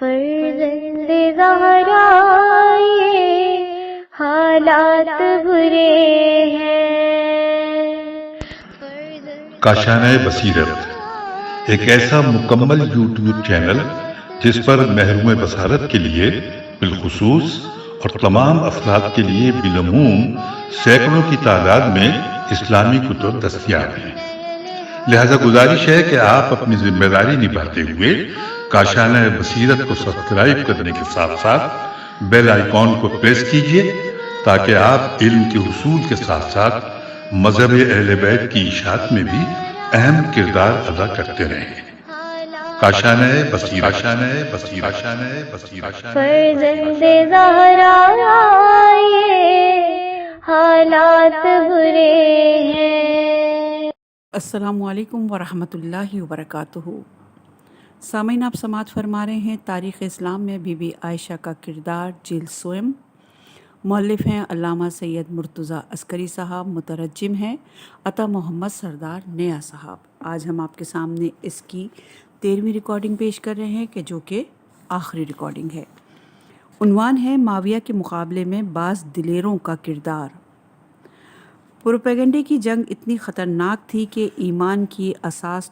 فرزند زہرا یہ حالات برے ہیں۔ کاشانۂ بصیرت ایک ایسا مکمل یوٹیوب چینل جس پر محروم بصارت کے لیے بالخصوص اور تمام افراد کے لیے بالعموم سینکڑوں کی تعداد میں اسلامی کتب دستیاب ہیں۔ لہذا گزارش ہے کہ آپ اپنی ذمہ داری نبھاتے ہوئے کاشانۂ بصیرت کو سبسکرائب کرنے کے ساتھ ساتھ بیل آئیکن کو پریس کیجیے تاکہ آپ علم کے حصول کے ساتھ ساتھ مذہب اہل بیت کی اشاعت میں بھی اہم کردار ادا کرتے رہیں۔ کاشانۂ بصیرت، کاشانۂ بصیرت، کاشانۂ بصیرت۔ فرزند زہرا یہ حالات برے ہیں۔ السلام علیکم ورحمۃ اللہ وبرکاتہ۔ سامعین، آپ سماعت فرما رہے ہیں تاریخ اسلام میں بی بی عائشہ کا کردار جلد سوم۔ مؤلف ہیں علامہ سید مرتضیٰ عسکری صاحب، مترجم ہیں عطا محمد سردار نیا صاحب۔ آج ہم آپ کے سامنے اس کی 13ویں ریکارڈنگ پیش کر رہے ہیں جو کہ آخری ریکارڈنگ ہے۔ عنوان ہے معاویہ کے مقابلے میں بعض دلیروں کا کردار۔ پروپیگنڈے کی جنگ اتنی خطرناک تھی کہ ایمان کی اساس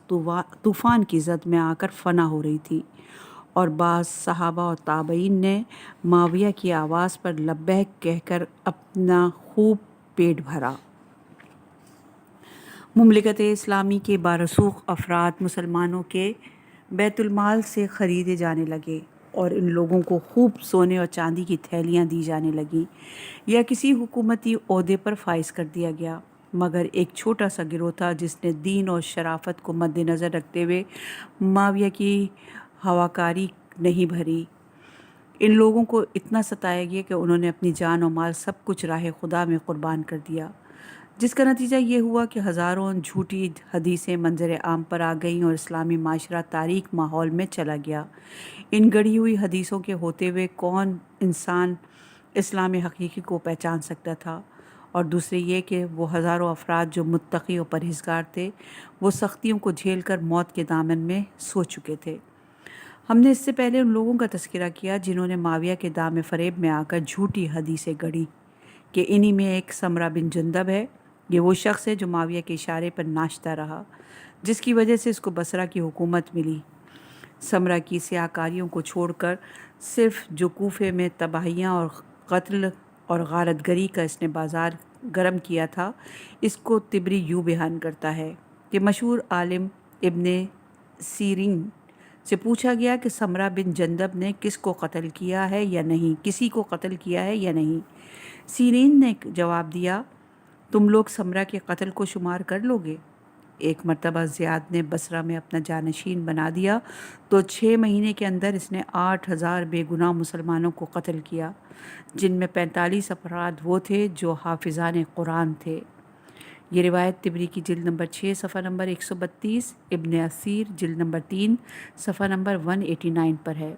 طوفان کی زد میں آ کر فنا ہو رہی تھی، اور بعض صحابہ اور تابعین نے معاویہ کی آواز پر لبیک کہہ کر اپنا خوب پیٹ بھرا۔ مملکت اسلامی کے بارسوخ افراد مسلمانوں کے بیت المال سے خریدے جانے لگے، اور ان لوگوں کو خوب سونے اور چاندی کی تھیلیاں دی جانے لگیں یا کسی حکومتی عہدے پر فائز کر دیا گیا، مگر ایک چھوٹا سا گروہ تھا جس نے دین اور شرافت کو مد نظر رکھتے ہوئے معاویہ کی ہواکاری نہیں بھری۔ ان لوگوں کو اتنا ستایا گیا کہ انہوں نے اپنی جان و مال سب کچھ راہ خدا میں قربان کر دیا، جس کا نتیجہ یہ ہوا کہ ہزاروں جھوٹی حدیثیں منظر عام پر آ گئیں اور اسلامی معاشرہ تاریک ماحول میں چلا گیا۔ ان گڑھی ہوئی حدیثوں کے ہوتے ہوئے کون انسان اسلام حقیقی کو پہچان سکتا تھا؟ اور دوسرے یہ کہ وہ ہزاروں افراد جو متقی و پرہیزگار تھے، وہ سختیوں کو جھیل کر موت کے دامن میں سو چکے تھے۔ ہم نے اس سے پہلے ان لوگوں کا تذکرہ کیا جنہوں نے معاویہ کے دام فریب میں آ کر جھوٹی حدیثیں گڑھی کہ انہی میں ایک سمرہ بن جندب ہے۔ یہ وہ شخص ہے جو معاویہ کے اشارے پر ناشتا رہا، جس کی وجہ سے اس کو بصرہ کی حکومت ملی۔ سمرہ کی سیاہ کاریوں کو چھوڑ کر صرف جو کوفے میں تباہیاں اور قتل اور غارت گری کا اس نے بازار گرم کیا تھا، اس کو طبری یوں بیان کرتا ہے کہ مشہور عالم ابن سیرین سے پوچھا گیا کہ سمرہ بن جندب نے کس کو قتل کیا ہے یا نہیں، کسی کو قتل کیا ہے یا نہیں۔ سیرین نے جواب دیا، تم لوگ سمرہ کے قتل کو شمار کر لو گے؟ ایک مرتبہ زیاد نے بصرہ میں اپنا جانشین بنا دیا تو 6 مہینے کے اندر اس نے 8000 بے گناہ مسلمانوں کو قتل کیا، جن میں 45 افراد وہ تھے جو حافظان قرآن تھے۔ یہ روایت طبری کی جلد نمبر 6 صفحہ نمبر 132، ابن اثیر جلد نمبر 3 صفحہ نمبر 189 پر ہے۔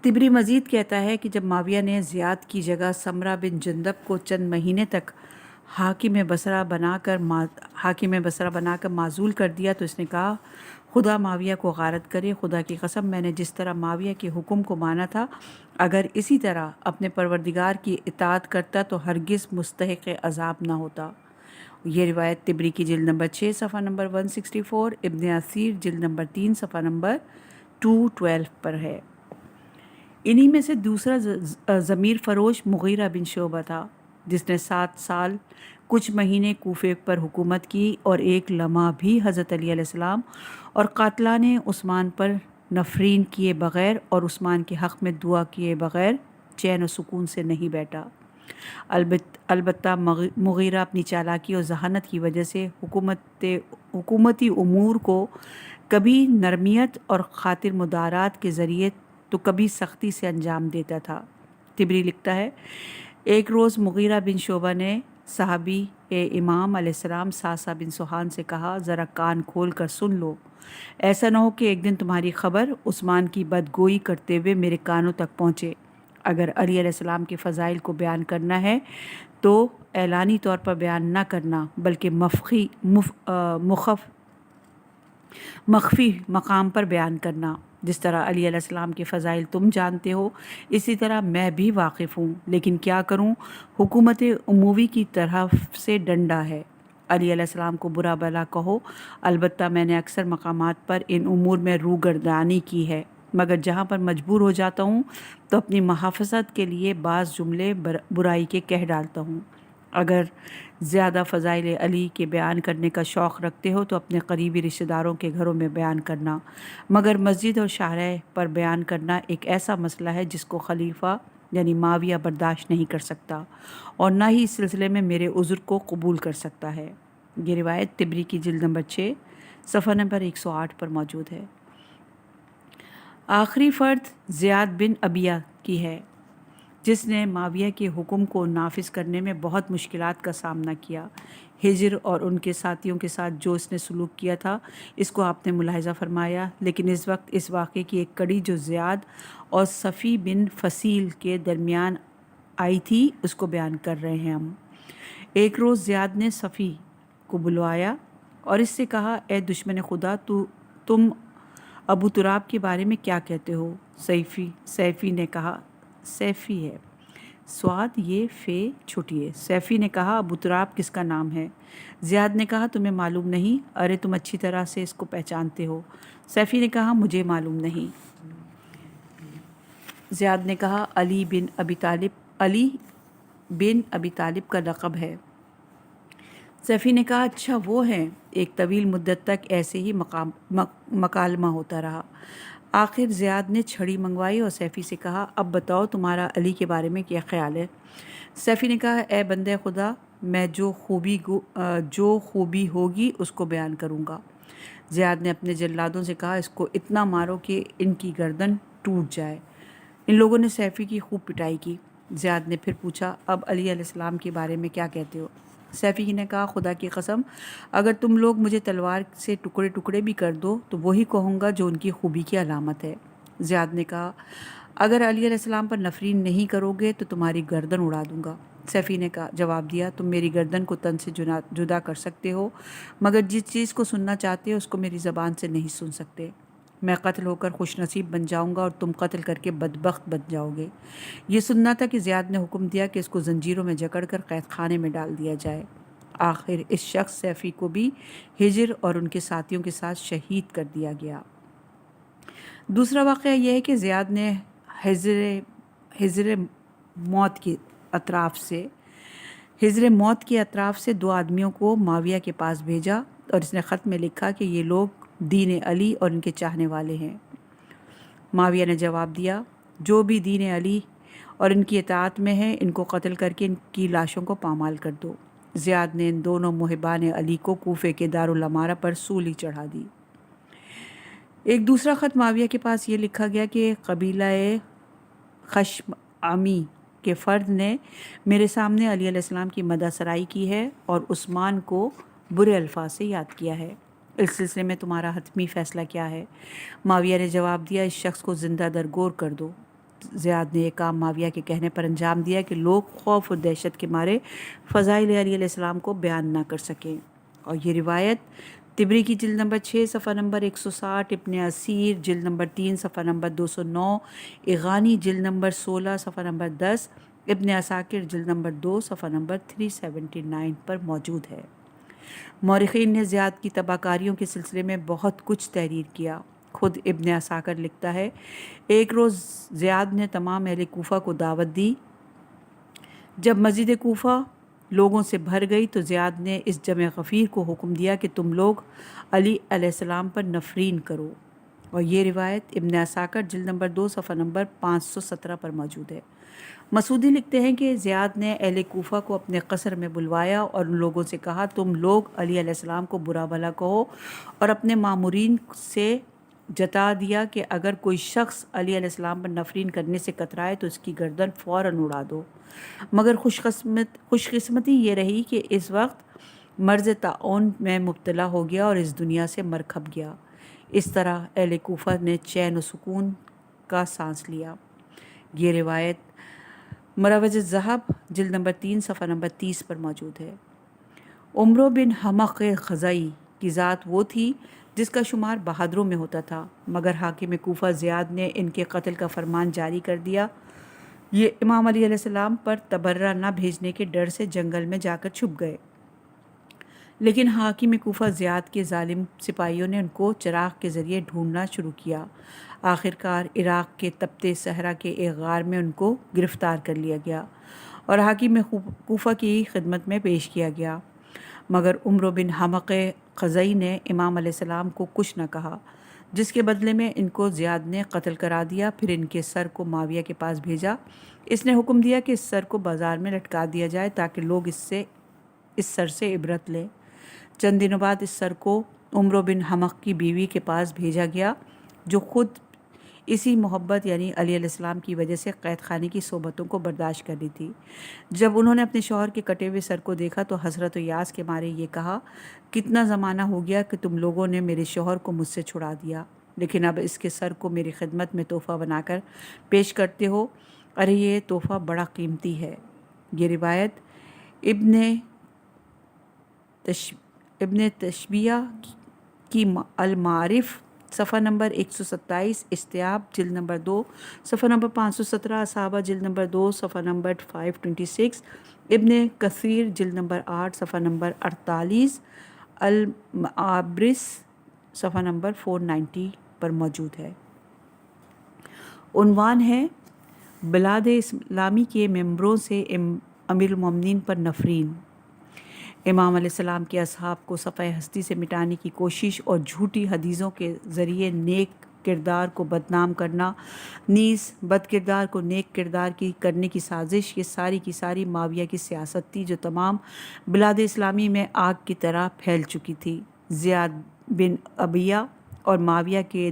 طبری مزید کہتا ہے کہ جب معاویہ نے زیاد کی جگہ سمرہ بن جندب کو چند مہینے تک حاکم بصرہ بنا کر معزول کر دیا تو اس نے کہا، خدا معاویہ کو غارت کرے، خدا کی قسم میں نے جس طرح معاویہ کے حکم کو مانا تھا، اگر اسی طرح اپنے پروردگار کی اطاعت کرتا تو ہرگز مستحق عذاب نہ ہوتا۔ یہ روایت طبری کی جلد نمبر 6 صفحہ نمبر 164، ابن اثیر جلد نمبر 3 صفحہ نمبر 212 پر ہے۔ انہی میں سے دوسرا ضمیر فروش مغیرہ بن شعبہ تھا، جس نے 7 سال کچھ مہینے کوفے پر حکومت کی اور ایک لمحہ بھی حضرت علی علیہ السلام اور قاتلان عثمان پر نفرین کیے بغیر اور عثمان کے حق میں دعا کیے بغیر چین و سکون سے نہیں بیٹھا۔ البتہ مغیرہ اپنی چالاکی اور ذہانت کی وجہ سے حکومتی امور کو کبھی نرمیت اور خاطر مدارات کے ذریعے تو کبھی سختی سے انجام دیتا تھا۔ طبری لکھتا ہے، ایک روز مغیرہ بن شعبہ نے صحابی امام علیہ السلام ساسا بن سوہان سے کہا، ذرا کان کھول کر سن لو، ایسا نہ ہو کہ ایک دن تمہاری خبر عثمان کی بدگوئی کرتے ہوئے میرے کانوں تک پہنچے۔ اگر علی علیہ السلام کے فضائل کو بیان کرنا ہے تو اعلانی طور پر بیان نہ کرنا، بلکہ مخفی مقام پر بیان کرنا۔ جس طرح علی علیہ السلام کے فضائل تم جانتے ہو اسی طرح میں بھی واقف ہوں، لیکن کیا کروں، حکومت عموی کی طرف سے ڈنڈا ہے۔ علی علیہ السلام کو برا بھلا کہو، البتہ میں نے اکثر مقامات پر ان امور میں روگردانی کی ہے، مگر جہاں پر مجبور ہو جاتا ہوں تو اپنی محافظت کے لیے بعض جملے برائی کے کہہ ڈالتا ہوں۔ اگر زیادہ فضائل علی کے بیان کرنے کا شوق رکھتے ہو تو اپنے قریبی رشتہ داروں کے گھروں میں بیان کرنا، مگر مسجد اور شاہراہ پر بیان کرنا ایک ایسا مسئلہ ہے جس کو خلیفہ یعنی معاویہ برداشت نہیں کر سکتا اور نہ ہی اس سلسلے میں میرے عذر کو قبول کر سکتا ہے۔ یہ روایت طبری کی جلد نمبر 6 صفحہ نمبر 108 پر موجود ہے۔ آخری فرد زیاد بن ابیہ کی ہے، جس نے معاویہ کے حکم کو نافذ کرنے میں بہت مشکلات کا سامنا کیا۔ ہجر اور ان کے ساتھیوں کے ساتھ جو اس نے سلوک کیا تھا اس کو آپ نے ملاحظہ فرمایا، لیکن اس وقت اس واقعے کی ایک کڑی جو زیاد اور صفی بن فصیل کے درمیان آئی تھی اس کو بیان کر رہے ہیں ہم۔ ایک روز زیاد نے صفی کو بلوایا اور اس سے کہا، اے دشمن خدا، تم ابو تراب کے بارے میں کیا کہتے ہو؟ سیفی نے کہا، سیفی ہے سواد یہ فے چھوٹی ہے۔ سیفی نے کہا، ابو تراب کس کا نام ہے؟ زیاد نے کہا، تمہیں معلوم نہیں؟ ارے تم اچھی طرح سے اس کو پہچانتے ہو۔ سیفی نے کہا، مجھے معلوم نہیں۔ زیاد نے کہا، علی بن ابی طالب کا لقب ہے۔ سیفی نے کہا، اچھا وہ ہے۔ ایک طویل مدت تک ایسے ہی مکالمہ ہوتا رہا۔ آخر زیاد نے چھڑی منگوائی اور سیفی سے کہا، اب بتاؤ تمہارا علی کے بارے میں کیا خیال ہے؟ سیفی نے کہا، اے بندے خدا، میں جو خوبی ہوگی اس کو بیان کروں گا۔ زیاد نے اپنے جلادوں سے کہا، اس کو اتنا مارو کہ ان کی گردن ٹوٹ جائے۔ ان لوگوں نے سیفی کی خوب پٹائی کی۔ زیاد نے پھر پوچھا، اب علی علیہ السلام کے بارے میں کیا کہتے ہو؟ سیفی نے کہا، خدا کی قسم، اگر تم لوگ مجھے تلوار سے ٹکڑے ٹکڑے بھی کر دو تو وہی کہوں گا جو ان کی خوبی کی علامت ہے۔ زیاد نے کہا، اگر علی علیہ السلام پر نفرین نہیں کرو گے تو تمہاری گردن اڑا دوں گا۔ سیفی نے جواب دیا، تم میری گردن کو تن سے جدا کر سکتے ہو، مگر جس چیز کو سننا چاہتے ہو اس کو میری زبان سے نہیں سن سکتے۔ میں قتل ہو کر خوش نصیب بن جاؤں گا اور تم قتل کر کے بدبخت بن جاؤ گے۔ یہ سننا تھا کہ زیاد نے حکم دیا کہ اس کو زنجیروں میں جکڑ کر قید خانے میں ڈال دیا جائے۔ آخر اس شخص سیفی کو بھی ہجر اور ان کے ساتھیوں کے ساتھ شہید کر دیا گیا۔ دوسرا واقعہ یہ ہے کہ زیاد نے ہجر موت کے اطراف سے 2 آدمیوں کو معاویہ کے پاس بھیجا اور اس نے خط میں لکھا کہ یہ لوگ دین علی اور ان کے چاہنے والے ہیں۔ معاویہ نے جواب دیا، جو بھی دین علی اور ان کی اطاعت میں ہیں ان کو قتل کر کے ان کی لاشوں کو پامال کر دو۔ زیاد نے ان دونوں محبان علی کو کوفے کے دارالامارہ پر سولی چڑھا دی۔ ایک دوسرا خط معاویہ کے پاس یہ لکھا گیا کہ قبیلہ خشعمی کے فرد نے میرے سامنے علی علیہ السلام کی مدح سرائی کی ہے اور عثمان کو برے الفاظ سے یاد کیا ہے۔ اس سلسلے میں تمہارا حتمی فیصلہ کیا ہے؟ معاویہ نے جواب دیا، اس شخص کو زندہ درگور کر دو۔ زیاد نے یہ کام معاویہ کے کہنے پر انجام دیا کہ لوگ خوف اور دہشت کے مارے فضائل علی علیہ السلام کو بیان نہ کر سکیں۔ اور یہ روایت طبری کی جلد نمبر 6 صفحہ نمبر 160، ابن اسیر جلد نمبر 3 صفحہ نمبر 209، اغانی جلد نمبر 16 صفحہ نمبر 10، ابن عساکر جلد نمبر 2 صفحہ نمبر 379 پر موجود ہے۔ مورخین نے زیاد کی تباہ کاریوں کے سلسلے میں بہت کچھ تحریر کیا۔ خود ابن عساکر لکھتا ہے، ایک روز زیاد نے تمام اہل کوفہ کو دعوت دی۔ جب مسجد کوفہ لوگوں سے بھر گئی تو زیاد نے اس جمع غفیر کو حکم دیا کہ تم لوگ علی علیہ السلام پر نفرین کرو، اور یہ روایت ابن عساکر جلد نمبر 2 صفحہ نمبر 517 پر موجود ہے۔ مسعودی لکھتے ہیں کہ زیاد نے اہل کوفہ کو اپنے قصر میں بلوایا اور ان لوگوں سے کہا، تم لوگ علی علیہ السلام کو برا بھلا کہو اور اپنے مامورین سے جتا دیا کہ اگر کوئی شخص علی علیہ السلام پر نفرین کرنے سے کترائے تو اس کی گردن فوراً اڑا دو۔ مگر خوش قسمتی یہ رہی کہ اس وقت مرض طاعون میں مبتلا ہو گیا اور اس دنیا سے مر کھپ گیا۔ اس طرح اہل کوفہ نے چین و سکون کا سانس لیا۔ یہ روایت مروج الذہب جلد نمبر 3 صفحہ نمبر 30 پر موجود ہے۔ عمرو بن حمق خزائی کی ذات وہ تھی جس کا شمار بہادروں میں ہوتا تھا، مگر حاکم کوفہ زیاد نے ان کے قتل کا فرمان جاری کر دیا۔ یہ امام علیہ السلام پر تبرہ نہ بھیجنے کے ڈر سے جنگل میں جا کر چھپ گئے، لیکن حاکم کوفہ زیاد کے ظالم سپاہیوں نے ان کو چراغ کے ذریعے ڈھونڈنا شروع کیا۔ آخرکار عراق کے تپتے صحرا کے ایک غار میں ان کو گرفتار کر لیا گیا اور حاکم کوفہ کی خدمت میں پیش کیا گیا، مگر عمرو بن حمق خزائی نے امام علیہ السلام کو کچھ نہ کہا، جس کے بدلے میں ان کو زیاد نے قتل کرا دیا۔ پھر ان کے سر کو معاویہ کے پاس بھیجا۔ اس نے حکم دیا کہ اس سر کو بازار میں لٹکا دیا جائے تاکہ لوگ اس سر سے عبرت لیں۔ چند دنوں بعد اس سر کو عمرو بن حمق کی بیوی کے پاس بھیجا گیا، جو خود اسی محبت یعنی علی علیہ السلام کی وجہ سے قید خانے کی صحبتوں کو برداشت کر لی تھی۔ جب انہوں نے اپنے شوہر کے کٹے ہوئے سر کو دیکھا تو حسرت و یاس کے مارے یہ کہا، کتنا زمانہ ہو گیا کہ تم لوگوں نے میرے شوہر کو مجھ سے چھڑا دیا، لیکن اب اس کے سر کو میری خدمت میں تحفہ بنا کر پیش کرتے ہو۔ ارے یہ تحفہ بڑا قیمتی ہے۔ یہ روایت ابن تشبیہ کی المعارف صفحہ نمبر 127، استیاب جلد نمبر 2 صفحہ نمبر 517، اصحابہ جلد نمبر 2 صفحہ نمبر 526، ابن کثیر جلد نمبر 8 صفحہ نمبر 48، المعابرس صفحہ نمبر 490 پر موجود ہے۔ عنوان ہے بلاد اسلامی کے ممبروں سے امیر المومنین پر نفرین۔ امام علیہ السلام کے اصحاب کو صفحہ ہستی سے مٹانے کی کوشش اور جھوٹی حدیثوں کے ذریعے نیک کردار کو بدنام کرنا، نیز بد کردار کو نیک کردار کی کرنے کی سازش، یہ ساری کی ساری معاویہ کی سیاست تھی جو تمام بلاد اسلامی میں آگ کی طرح پھیل چکی تھی۔ زیاد بن ابیہ اور معاویہ کے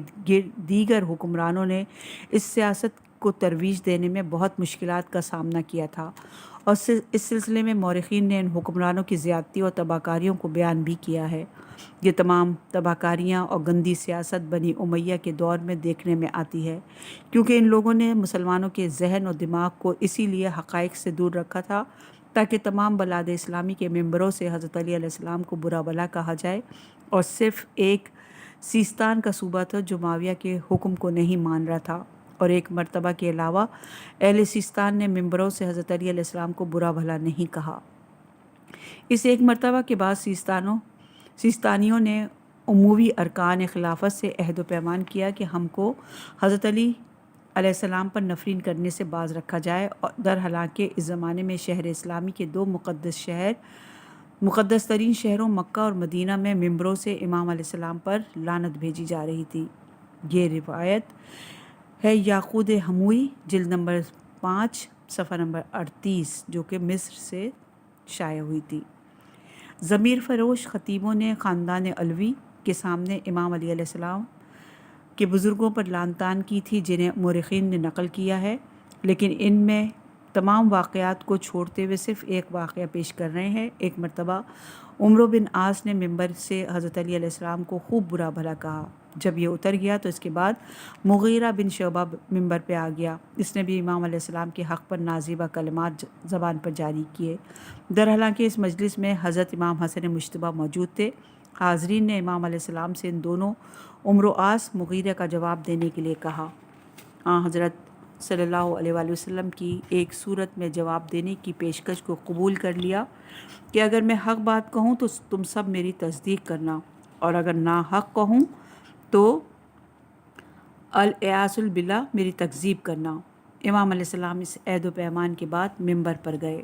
دیگر حکمرانوں نے اس سیاست کو ترویج دینے میں بہت مشکلات کا سامنا کیا تھا، اور اس سلسلے میں مورخین نے ان حکمرانوں کی زیادتی اور تباہکاریوں کو بیان بھی کیا ہے۔ یہ تمام تباہکاریاں اور گندی سیاست بنی امیہ کے دور میں دیکھنے میں آتی ہے، کیونکہ ان لوگوں نے مسلمانوں کے ذہن اور دماغ کو اسی لیے حقائق سے دور رکھا تھا تاکہ تمام بلاد اسلامی کے ممبروں سے حضرت علی علیہ السلام کو برا بھلا کہا جائے، اور صرف ایک سیستان کا صوبہ تھا جو معاویہ کے حکم کو نہیں مان رہا تھا، اور ایک مرتبہ کے علاوہ اہل سیستان نے ممبروں سے حضرت علی علیہ السلام کو برا بھلا نہیں کہا۔ اس ایک مرتبہ کے بعد سیستانیوں نے عموی ارکان خلافت سے عہد و پیمان کیا کہ ہم کو حضرت علی علیہ السلام پر نفرین کرنے سے باز رکھا جائے، اور در حالانکہ اس زمانے میں شہر اسلامی کے دو مقدس ترین شہروں مکہ اور مدینہ میں ممبروں سے امام علیہ السلام پر لعنت بھیجی جا رہی تھی۔ یہ روایت ہے یاقوت ہموئی جلد نمبر 5 صفحہ نمبر 38، جو کہ مصر سے شائع ہوئی تھی۔ ضمیر فروش خطیبوں نے خاندان علوی کے سامنے امام علی علیہ السلام کے بزرگوں پر لعن طعن کی تھی، جنہیں مورخین نے نقل کیا ہے، لیکن ان میں تمام واقعات کو چھوڑتے ہوئے صرف ایک واقعہ پیش کر رہے ہیں۔ ایک مرتبہ عمرو بن عاص نے ممبر سے حضرت علی علیہ السلام کو خوب برا بھلا کہا۔ جب یہ اتر گیا تو اس کے بعد مغیرہ بن شعبہ ممبر پہ آ گیا۔ اس نے بھی امام علیہ السلام کے حق پر نازیبہ کلمات زبان پر جاری کیے۔ در حالانکہ اس مجلس میں حضرت امام حسن مجتبیٰ موجود تھے۔ حاضرین نے امام علیہ السلام سے ان دونوں عمرو عاص مغیرہ کا جواب دینے کے لیے کہا۔ حضرت صلی اللہ علیہ وآلہ وسلم کی ایک صورت میں جواب دینے کی پیشکش کو قبول کر لیا کہ اگر میں حق بات کہوں تو تم سب میری تصدیق کرنا، اور اگر ناحق کہوں تو الیاس باللہ میری تکذیب کرنا۔ امام علیہ السلام اس عہد و پیمان کے بعد ممبر پر گئے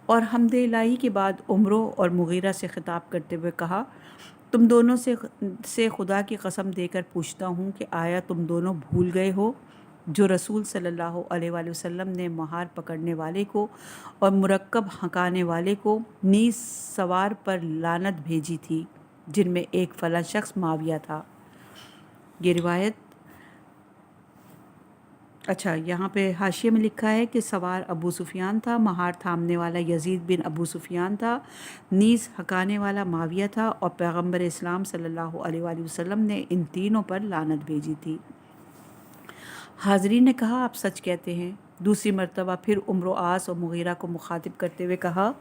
اور حمد الہی کے بعد عمرو اور مغیرہ سے خطاب کرتے ہوئے کہا، تم دونوں سے خدا کی قسم دے کر پوچھتا ہوں کہ آیا تم دونوں بھول گئے ہو جو رسول صلی اللہ علیہ وآلہ وسلم نے مہار پکڑنے والے کو اور مرکب ہنکانے والے کو نیز سوار پر لعنت بھیجی تھی، جن میں ایک فلاں شخص معاویہ تھا۔ یہ روایت یہاں پہ حاشیے میں لکھا ہے کہ سوار ابو سفیان تھا، مہار تھامنے والا یزید بن ابو سفیان تھا، نیز ہنکانے والا معاویہ تھا، اور پیغمبر اسلام صلی اللہ علیہ وآلہ وسلم نے ان تینوں پر لعنت بھیجی تھی۔ حاضرین نے کہا، آپ سچ کہتے ہیں۔ دوسری مرتبہ پھر عمرو عاص اور مغیرہ کو مخاطب کرتے ہوئے کہا،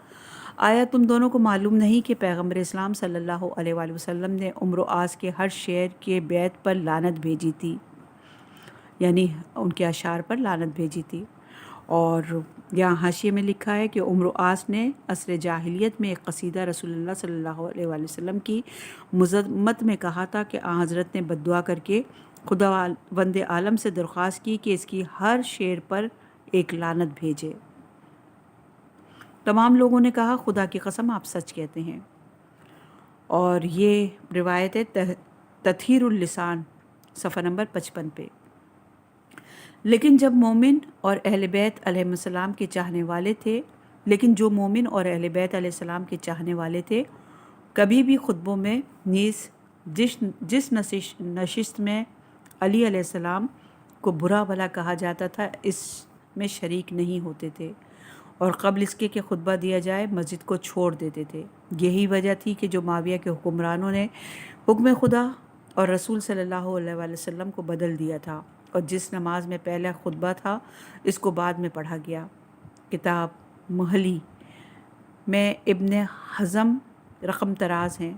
آیا تم دونوں کو معلوم نہیں کہ پیغمبر اسلام صلی اللہ علیہ وآلہ وسلم نے عمرو آس کے ہر شعر کے بیت پر لعنت بھیجی تھی، یعنی ان کے اشعار پر لعنت بھیجی تھی۔ اور یہاں حاشیے میں لکھا ہے کہ عمرو آس نے عصر جاہلیت میں ایک قصیدہ رسول اللہ صلی اللہ علیہ وآلہ وسلم کی مذمت میں کہا تھا کہ آن حضرت نے بددعا کر کے خداوند عالم سے درخواست کی کہ اس کی ہر شعر پر ایک لعنت بھیجے۔ تمام لوگوں نے کہا خدا کی قسم آپ سچ کہتے ہیں۔ اور یہ روایت ہے تطہیر اللسان صفحہ نمبر 55 پہ۔ لیکن جو مومن اور اہل بیت علیہ السلام کے چاہنے والے تھے کبھی بھی خطبوں میں نیز جس نشست میں علی علیہ السلام کو برا بھلا کہا جاتا تھا اس میں شریک نہیں ہوتے تھے، اور قبل اس کے کہ خطبہ دیا جائے مسجد کو چھوڑ دیتے تھے۔ یہی وجہ تھی کہ جو معاویہ کے حکمرانوں نے حکم خدا اور رسول صلی اللہ علیہ وآلہ وسلم کو بدل دیا تھا، اور جس نماز میں پہلا خطبہ تھا اس کو بعد میں پڑھا گیا۔ کتاب محلی میں ابن حزم رقم تراز ہیں۔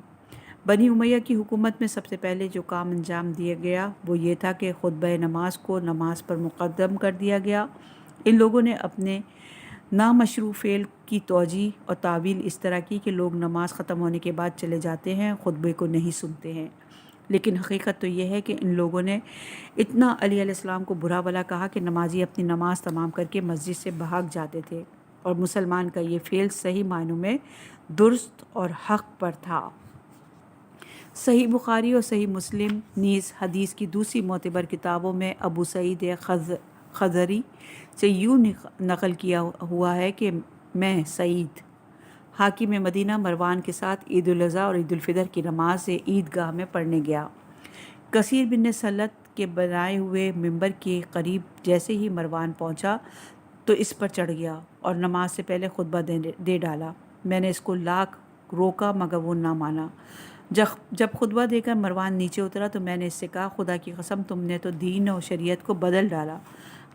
بنی امیہ کی حکومت میں سب سے پہلے جو کام انجام دیا گیا وہ یہ تھا کہ خطبہ نماز کو نماز پر مقدم کر دیا گیا۔ ان لوگوں نے اپنے نامشروع فعل کی توجیہ اور تعویل اس طرح کی کہ لوگ نماز ختم ہونے کے بعد چلے جاتے ہیں، خطبے کو نہیں سنتے ہیں، لیکن حقیقت تو یہ ہے کہ ان لوگوں نے اتنا علی علیہ السلام کو برا بھلا کہا کہ نمازی اپنی نماز تمام کر کے مسجد سے بھاگ جاتے تھے، اور مسلمان کا یہ فعل صحیح معنوں میں درست اور حق پر تھا۔ صحیح بخاری اور صحیح مسلم نیز حدیث کی دوسری معتبر کتابوں میں ابو سعید خضری سے یوں نقل کیا ہوا ہے کہ میں سعید حاکم مدینہ مروان کے ساتھ عید الاضحیٰ اور عید الفطر کی نماز عید گاہ میں پڑھنے گیا۔ کثیر بن سلت کے بنائے ہوئے ممبر کے قریب جیسے ہی مروان پہنچا تو اس پر چڑھ گیا اور نماز سے پہلے خطبہ دے ڈالا۔ میں نے اس کو لاکھ روکا مگر وہ نہ مانا۔ جب خطبہ دے کر مروان نیچے اترا تو میں نے اس سے کہا خدا کی قسم تم نے تو دین اور شریعت کو بدل ڈالا۔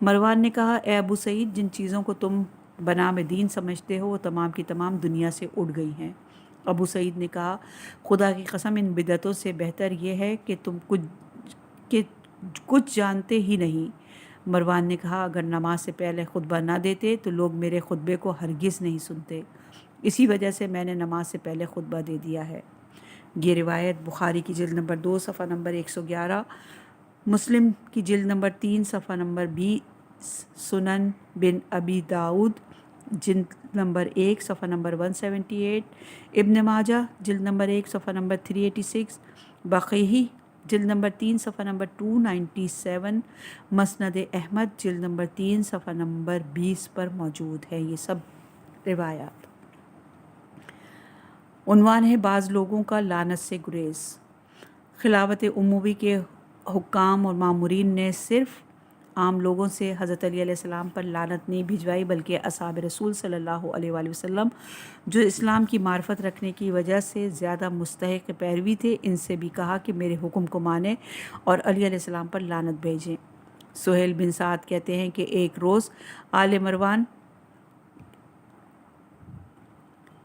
مروان نے کہا اے ابو سعید جن چیزوں کو تم بنام دین سمجھتے ہو وہ تمام کی تمام دنیا سے اڑ گئی ہیں۔ ابو سعید نے کہا خدا کی قسم ان بدعتوں سے بہتر یہ ہے کہ تم کچھ جانتے ہی نہیں۔ مروان نے کہا اگر نماز سے پہلے خطبہ نہ دیتے تو لوگ میرے خطبے کو ہرگز نہیں سنتے، اسی وجہ سے میں نے نماز سے پہلے خطبہ دے دیا ہے۔ یہ روایت بخاری کی جلد نمبر 2 صفحہ نمبر 111، مسلم کی جلد نمبر 3 صفحہ نمبر 20، سنن بن ابی داؤد جلد نمبر 1 صفحہ نمبر 178، ابن ماجہ جلد نمبر 1 صفحہ نمبر 386، بقیہی جلد نمبر 3 صفحہ نمبر 297، مسند احمد جلد نمبر 3 صفحہ نمبر 20 پر موجود ہے۔ یہ سب روایات۔ عنوان ہے بعض لوگوں کا لعنت سے گریز۔ خلافت اموی کے حکام اور مامورین نے صرف عام لوگوں سے حضرت علی علیہ السلام پر لعنت نہیں بھجوائی بلکہ اصحاب رسول صلی اللہ علیہ وآلہ وسلم جو اسلام کی معرفت رکھنے کی وجہ سے زیادہ مستحق پیروی تھے ان سے بھی کہا کہ میرے حکم کو مانیں اور علی علیہ السلام پر لعنت بھیجیں۔ سہیل بن سعد کہتے ہیں کہ ایک روز آل مروان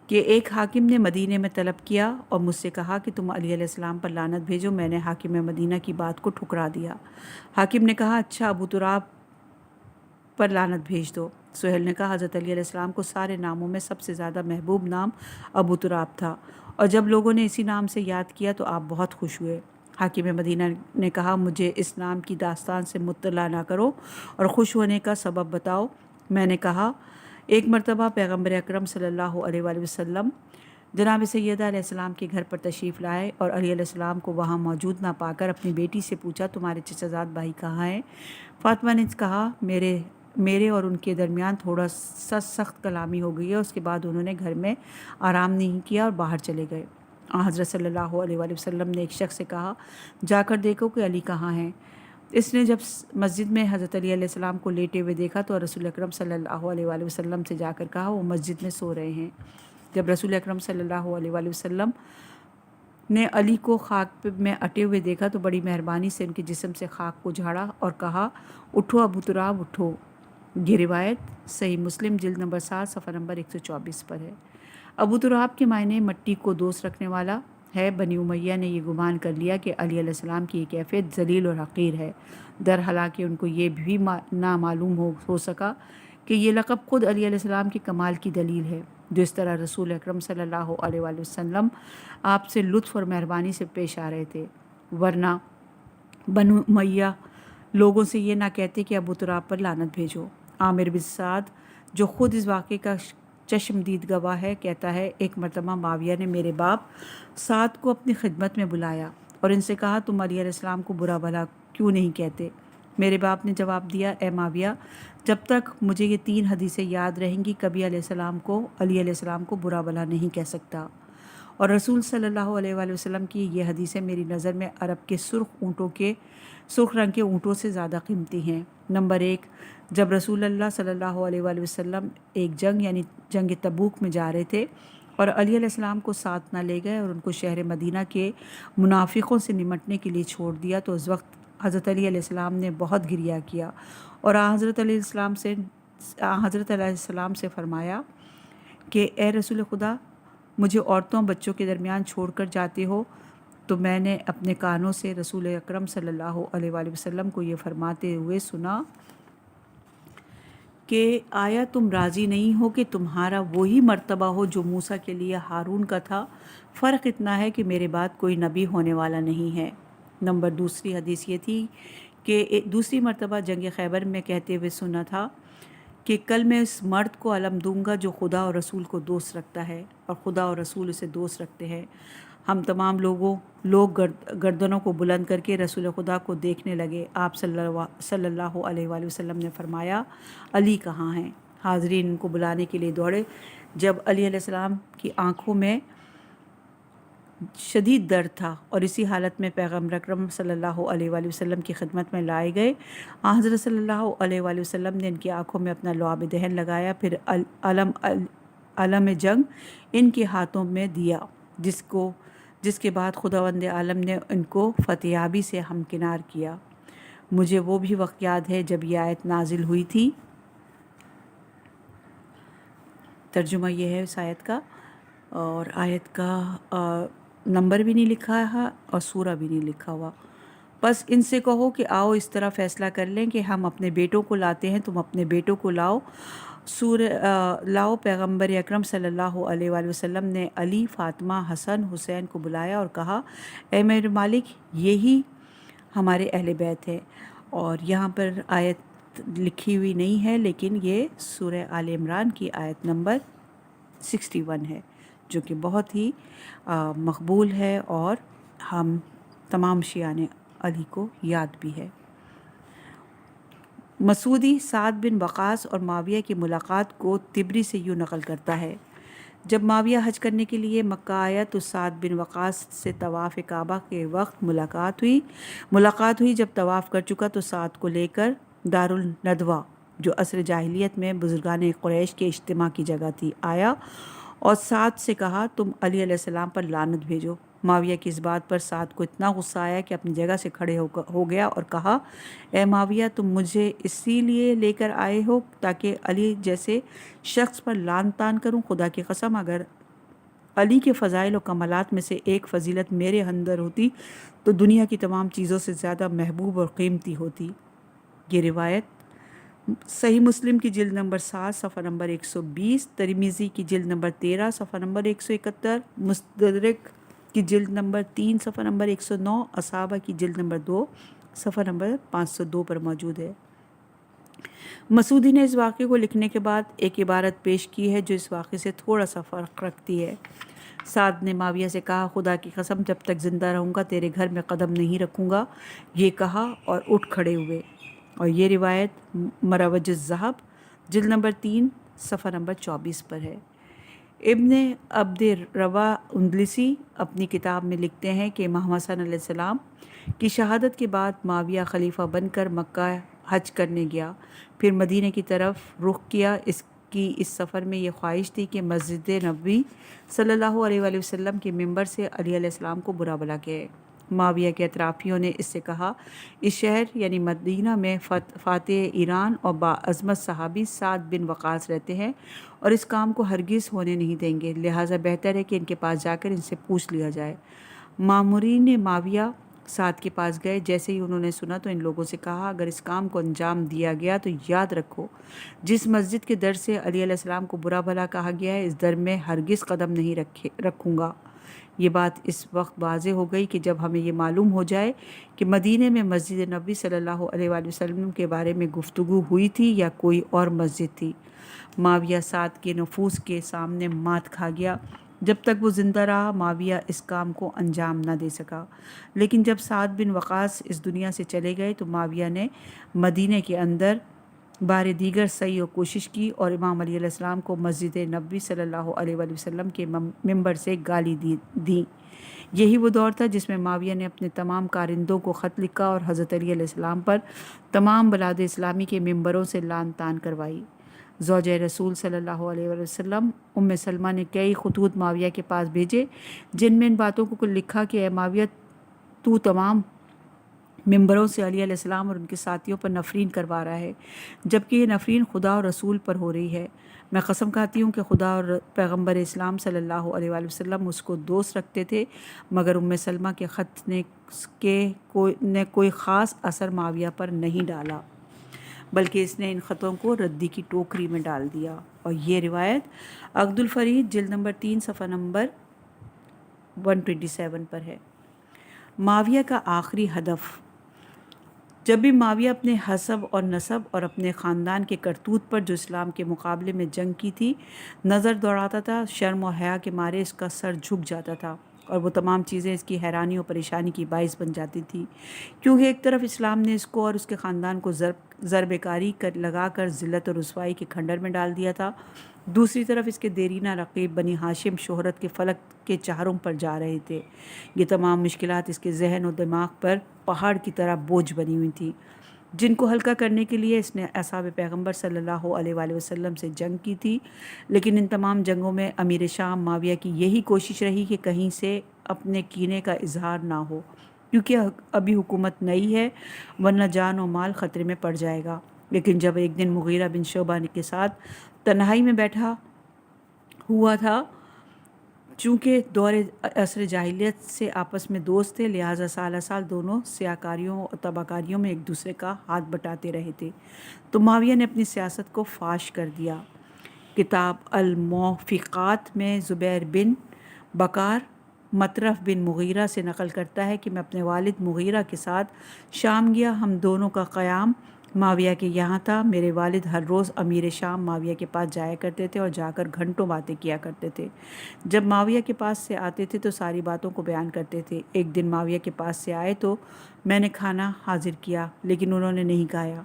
کہ ایک حاکم نے مدینے میں طلب کیا اور مجھ سے کہا کہ تم علی علیہ السلام پر لعنت بھیجو۔ میں نے حاکم مدینہ کی بات کو ٹھکرا دیا۔ حاکم نے کہا اچھا ابو تراب پر لعنت بھیج دو۔ سہیل نے کہا حضرت علی علیہ السلام کو سارے ناموں میں سب سے زیادہ محبوب نام ابو تراب تھا، اور جب لوگوں نے اسی نام سے یاد کیا تو آپ بہت خوش ہوئے۔ حاکم مدینہ نے کہا مجھے اس نام کی داستان سے مطلع نہ کرو اور خوش ہونے کا سبب بتاؤ۔ میں نے کہا ایک مرتبہ پیغمبر اکرم صلی اللہ علیہ وآلہ وسلم جناب سیدہ علیہ السلام کے گھر پر تشریف لائے اور علی علیہ السلام کو وہاں موجود نہ پا کر اپنی بیٹی سے پوچھا تمہارے چچا زاد بھائی کہاں ہیں؟ فاطمہ نے کہا میرے اور ان کے درمیان تھوڑا سا سخت کلامی ہو گئی ہے۔ اس کے بعد انہوں نے گھر میں آرام نہیں کیا اور باہر چلے گئے۔ حضرت صلی اللہ علیہ وآلہ وسلم نے ایک شخص سے کہا جا کر دیکھو کہ علی کہاں ہیں۔ اس نے جب مسجد میں حضرت علی علیہ السلام کو لیٹے ہوئے دیکھا تو رسول اکرم صلی اللہ علیہ وآلہ وسلم سے جا کر کہا وہ مسجد میں سو رہے ہیں۔ جب رسول اکرم صلی اللہ علیہ وآلہ وسلم نے علی کو خاک میں اٹے ہوئے دیکھا تو بڑی مہربانی سے ان کے جسم سے خاک کو جھاڑا اور کہا اٹھو ابو تراب اٹھو۔ یہ روایت صحیح مسلم جلد نمبر 7 صفحہ نمبر 124 پر ہے۔ ابو تراب کے معنی مٹی کو دوست رکھنے والا ہے۔ بنی امیہ نے یہ گمان کر لیا کہ علی علیہ السلام کی یہ کیفیت ذلیل اور حقیر ہے، در حالانکہ ان کو یہ بھی نہ معلوم ہو سکا کہ یہ لقب خود علی علیہ السلام کے کمال کی دلیل ہے، جو اس طرح رسول اکرم صلی اللہ علیہ وآلہ وسلم آپ سے لطف اور مہربانی سے پیش آ رہے تھے، ورنہ بنو امیہ لوگوں سے یہ نہ کہتے کہ ابو تراب پر لعنت بھیجو۔ عامر بن سعد جو خود اس واقعے کا چشمدید گواہ ہے، کہتا ہے ایک مرتبہ معاویہ نے میرے باپ سعد کو اپنی خدمت میں بلایا اور ان سے کہا تم علی علیہ السلام کو برا بھلا کیوں نہیں کہتے؟ میرے باپ نے جواب دیا اے معاویہ، جب تک مجھے یہ 3 حدیثیں یاد رہیں گی کبھی علی علیہ السلام کو برا بھلا نہیں کہہ سکتا، اور رسول صلی اللہ علیہ وآلہ وسلم کی یہ حدیثیں میری نظر میں عرب کے سرخ رنگ کے اونٹوں سے زیادہ قیمتی ہیں۔ نمبر 1، جب رسول اللہ صلی اللہ علیہ وآلہ وسلم ایک جنگ یعنی جنگ تبوک میں جا رہے تھے اور علی علیہ السلام کو ساتھ نہ لے گئے اور ان کو شہر مدینہ کے منافقوں سے نمٹنے کے لیے چھوڑ دیا، تو اس وقت حضرت علی علیہ السلام نے بہت گریہ کیا اور حضرت علیہ السلام سے فرمایا کہ اے رسول خدا، مجھے عورتوں بچوں کے درمیان چھوڑ کر جاتے ہو۔ تو میں نے اپنے کانوں سے رسول اکرم صلی اللہ علیہ وآلہ وسلم کو یہ فرماتے ہوئے سنا کہ آیا تم راضی نہیں ہو کہ تمہارا وہی مرتبہ ہو جو موسیٰ کے لیے ہارون کا تھا؟ فرق اتنا ہے کہ میرے بعد کوئی نبی ہونے والا نہیں ہے۔ نمبر 2 حدیث یہ تھی کہ دوسری مرتبہ جنگ خیبر میں کہتے ہوئے سنا تھا کہ کل میں اس مرد کو علم دوں گا جو خدا اور رسول کو دوست رکھتا ہے اور خدا اور رسول اسے دوست رکھتے ہیں۔ ہم تمام لوگ گردنوں کو بلند کر کے رسول خدا کو دیکھنے لگے۔ آپ صلی اللہ علیہ وآلہ وسلم نے فرمایا علی کہاں ہیں؟ حاضرین ان کو بلانے کے لیے دوڑے۔ جب علی علیہ السلام کی آنکھوں میں شدید درد تھا اور اسی حالت میں پیغمبر اکرم صلی اللہ علیہ وآلہ وسلم کی خدمت میں لائے گئے، حضرت صلی اللہ علیہ وآلہ وسلم نے ان کی آنکھوں میں اپنا لعاب دہن لگایا، پھر علم جنگ ان کے ہاتھوں میں دیا، جس کے بعد خداوند عالم نے ان کو فتحیابی سے ہمکنار کیا۔ مجھے وہ بھی وقت یاد ہے جب یہ آیت نازل ہوئی تھی۔ ترجمہ یہ ہے اس آیت کا، اور آیت کا نمبر بھی نہیں لکھا ہے اور سورہ بھی نہیں لکھا ہوا۔ بس ان سے کہو کہ آؤ اس طرح فیصلہ کر لیں کہ ہم اپنے بیٹوں کو لاتے ہیں، تم اپنے بیٹوں کو لاؤ۔ پیغمبر اکرم صلی اللہ علیہ وآلہ وسلم نے علی، فاطمہ، حسن، حسین کو بلایا اور کہا اے میرے مالک، یہی ہمارے اہل بیت ہیں۔ اور یہاں پر آیت لکھی ہوئی نہیں ہے، لیکن یہ سورہ آل عمران کی آیت نمبر 61 ہے، جو کہ بہت ہی مقبول ہے اور ہم تمام شیعان علی کو یاد بھی ہے۔ مسعودی سعد بن وقاص اور معاویہ کی ملاقات کو تبری سے یوں نقل کرتا ہے، جب معاویہ حج کرنے کے لیے مکہ آیا تو سعد بن وقاص سے طواف کعبہ کے وقت ملاقات ہوئی۔ جب طواف کر چکا تو سعد کو لے کر دارالندوہ، جو عصر جاہلیت میں بزرگان قریش کے اجتماع کی جگہ تھی، آیا اور سعد سے کہا تم علی علیہ السلام پر لعنت بھیجو۔ معاویہ کی اس بات پر سعد کو اتنا غصہ آیا کہ اپنی جگہ سے کھڑے ہو گیا اور کہا اے معاویہ، تم مجھے اسی لیے لے کر آئے ہو تاکہ علی جیسے شخص پر لعن طعن کروں؟ خدا کی قسم، اگر علی کے فضائل و کمالات میں سے ایک فضیلت میرے اندر ہوتی تو دنیا کی تمام چیزوں سے زیادہ محبوب اور قیمتی ہوتی۔ یہ روایت صحیح مسلم کی جلد نمبر 7 صفحہ نمبر 120، ترمذی کی جلد نمبر 13 صفحہ نمبر 171، مستدرک کی جلد نمبر 3 صفحہ نمبر 109، اصحابہ کی جلد نمبر 2 صفحہ نمبر 502 پر موجود ہے۔ مسعودی نے اس واقعے کو لکھنے کے بعد ایک عبارت پیش کی ہے جو اس واقعے سے تھوڑا سا فرق رکھتی ہے۔ سعد نے معاویہ سے کہا خدا کی قسم، جب تک زندہ رہوں گا تیرے گھر میں قدم نہیں رکھوں گا۔ یہ کہا اور اٹھ کھڑے ہوئے، اور یہ روایت مروج الذہب جلد نمبر 3 صفحہ نمبر 24 پر ہے۔ ابن عبد روا اندلسی اپنی کتاب میں لکھتے ہیں کہ امام حسن علیہ السلام کی شہادت کے بعد معاویہ خلیفہ بن کر مکہ حج کرنے گیا، پھر مدینہ کی طرف رخ کیا۔ اس سفر میں یہ خواہش تھی کہ مسجد نبوی صلی اللہ علیہ وآلہ وسلم کے ممبر سے علی علیہ السلام کو برا بھلا کہے۔ معاویہ کے اطرافیوں نے اس سے کہا اس شہر یعنی مدینہ میں فاتح ایران اور باعظمت صحابی سعد بن وقاص رہتے ہیں اور اس کام کو ہرگز ہونے نہیں دیں گے، لہٰذا بہتر ہے کہ ان کے پاس جا کر ان سے پوچھ لیا جائے۔ مامورین نے معاویہ سعد کے پاس گئے، جیسے ہی انہوں نے سنا تو ان لوگوں سے کہا اگر اس کام کو انجام دیا گیا تو یاد رکھو جس مسجد کے در سے علی علیہ السلام کو برا بھلا کہا گیا ہے اس در میں ہرگز قدم نہیں رکھوں گا۔ یہ بات اس وقت واضح ہو گئی کہ جب ہمیں یہ معلوم ہو جائے کہ مدینے میں مسجد نبوی صلی اللہ علیہ وآلہ وسلم کے بارے میں گفتگو ہوئی تھی یا کوئی اور مسجد تھی۔ معاویہ سعد کے نفوس کے سامنے مات کھا گیا۔ جب تک وہ زندہ رہا معاویہ اس کام کو انجام نہ دے سکا، لیکن جب سعد بن وقاص اس دنیا سے چلے گئے تو معاویہ نے مدینے کے اندر بار دیگر سعی و کوشش کی اور امام علی علیہ السلام کو مسجد نبوی صلی اللہ علیہ وآلہ وسلم کے ممبر سے گالی دی۔ یہی وہ دور تھا جس میں معاویہ نے اپنے تمام کارندوں کو خط لکھا اور حضرت علی علیہ السلام پر تمام بلاد اسلامی کے ممبروں سے لعن طعن کروائی۔ زوجہ رسول صلی اللہ علیہ وسلم ام سلمہ نے کئی خطوط معاویہ کے پاس بھیجے جن میں ان باتوں کو لکھا کہ اے معاویہ تو تمام ممبروں سے علی علیہ السلام اور ان کے ساتھیوں پر نفرین کروا رہا ہے، جبکہ یہ نفرین خدا اور رسول پر ہو رہی ہے۔ میں قسم کھاتی ہوں کہ خدا اور پیغمبر اسلام صلی اللہ علیہ وآلہ وسلم اس کو دوست رکھتے تھے، مگر ام سلمہ کے خط نے کوئی خاص اثر معاویہ پر نہیں ڈالا، بلکہ اس نے ان خطوں کو ردی کی ٹوکری میں ڈال دیا۔ اور یہ روایت عقد الفرید جلد نمبر 3 صفحہ نمبر 127 پر ہے۔ معاویہ کا آخری ہدف۔ جب بھی معاویہ اپنے حسب اور نسب اور اپنے خاندان کے کرتوت پر جو اسلام کے مقابلے میں جنگ کی تھی نظر دوڑاتا تھا، شرم و حیا کے مارے اس کا سر جھک جاتا تھا اور وہ تمام چیزیں اس کی حیرانی اور پریشانی کی باعث بن جاتی تھی، کیونکہ ایک طرف اسلام نے اس کو اور اس کے خاندان کو ضرب کاری لگا کر ذلت اور رسوائی کے کھنڈر میں ڈال دیا تھا، دوسری طرف اس کے دیرینہ رقیب بنی ہاشم شہرت کے فلک کے چہاروں پر جا رہے تھے۔ یہ تمام مشکلات اس کے ذہن و دماغ پر پہاڑ کی طرح بوجھ بنی ہوئی تھیں، جن کو ہلکا کرنے کے لیے اس نے اصحاب پیغمبر صلی اللہ علیہ وآلہ وسلم سے جنگ کی تھی، لیکن ان تمام جنگوں میں امیر شام معاویہ کی یہی کوشش رہی کہ کہیں سے اپنے کینے کا اظہار نہ ہو، کیونکہ ابھی حکومت نئی ہے ورنہ جان و مال خطرے میں پڑ جائے گا۔ لیکن جب ایک دن مغیرہ بن شعبہ کے ساتھ تنہائی میں بیٹھا ہوا تھا، چونکہ دور عصر جاہلیت سے آپس میں دوست تھے لہٰذا سالہ سال دونوں سیاکاریوں اور تباکاریوں میں ایک دوسرے کا ہاتھ بٹاتے رہے تھے، تو معاویہ نے اپنی سیاست کو فاش کر دیا۔ کتاب الموافقات میں زبیر بن بکار مطرف بن مغیرہ سے نقل کرتا ہے کہ میں اپنے والد مغیرہ کے ساتھ شام گیا، ہم دونوں کا قیام معاویہ کے یہاں تھا۔ میرے والد ہر روز امیر شام معاویہ کے پاس جایا کرتے تھے اور جا کر گھنٹوں باتیں کیا کرتے تھے۔ جب معاویہ کے پاس سے آتے تھے تو ساری باتوں کو بیان کرتے تھے۔ ایک دن معاویہ کے پاس سے آئے تو میں نے کھانا حاضر کیا لیکن انہوں نے نہیں کھایا۔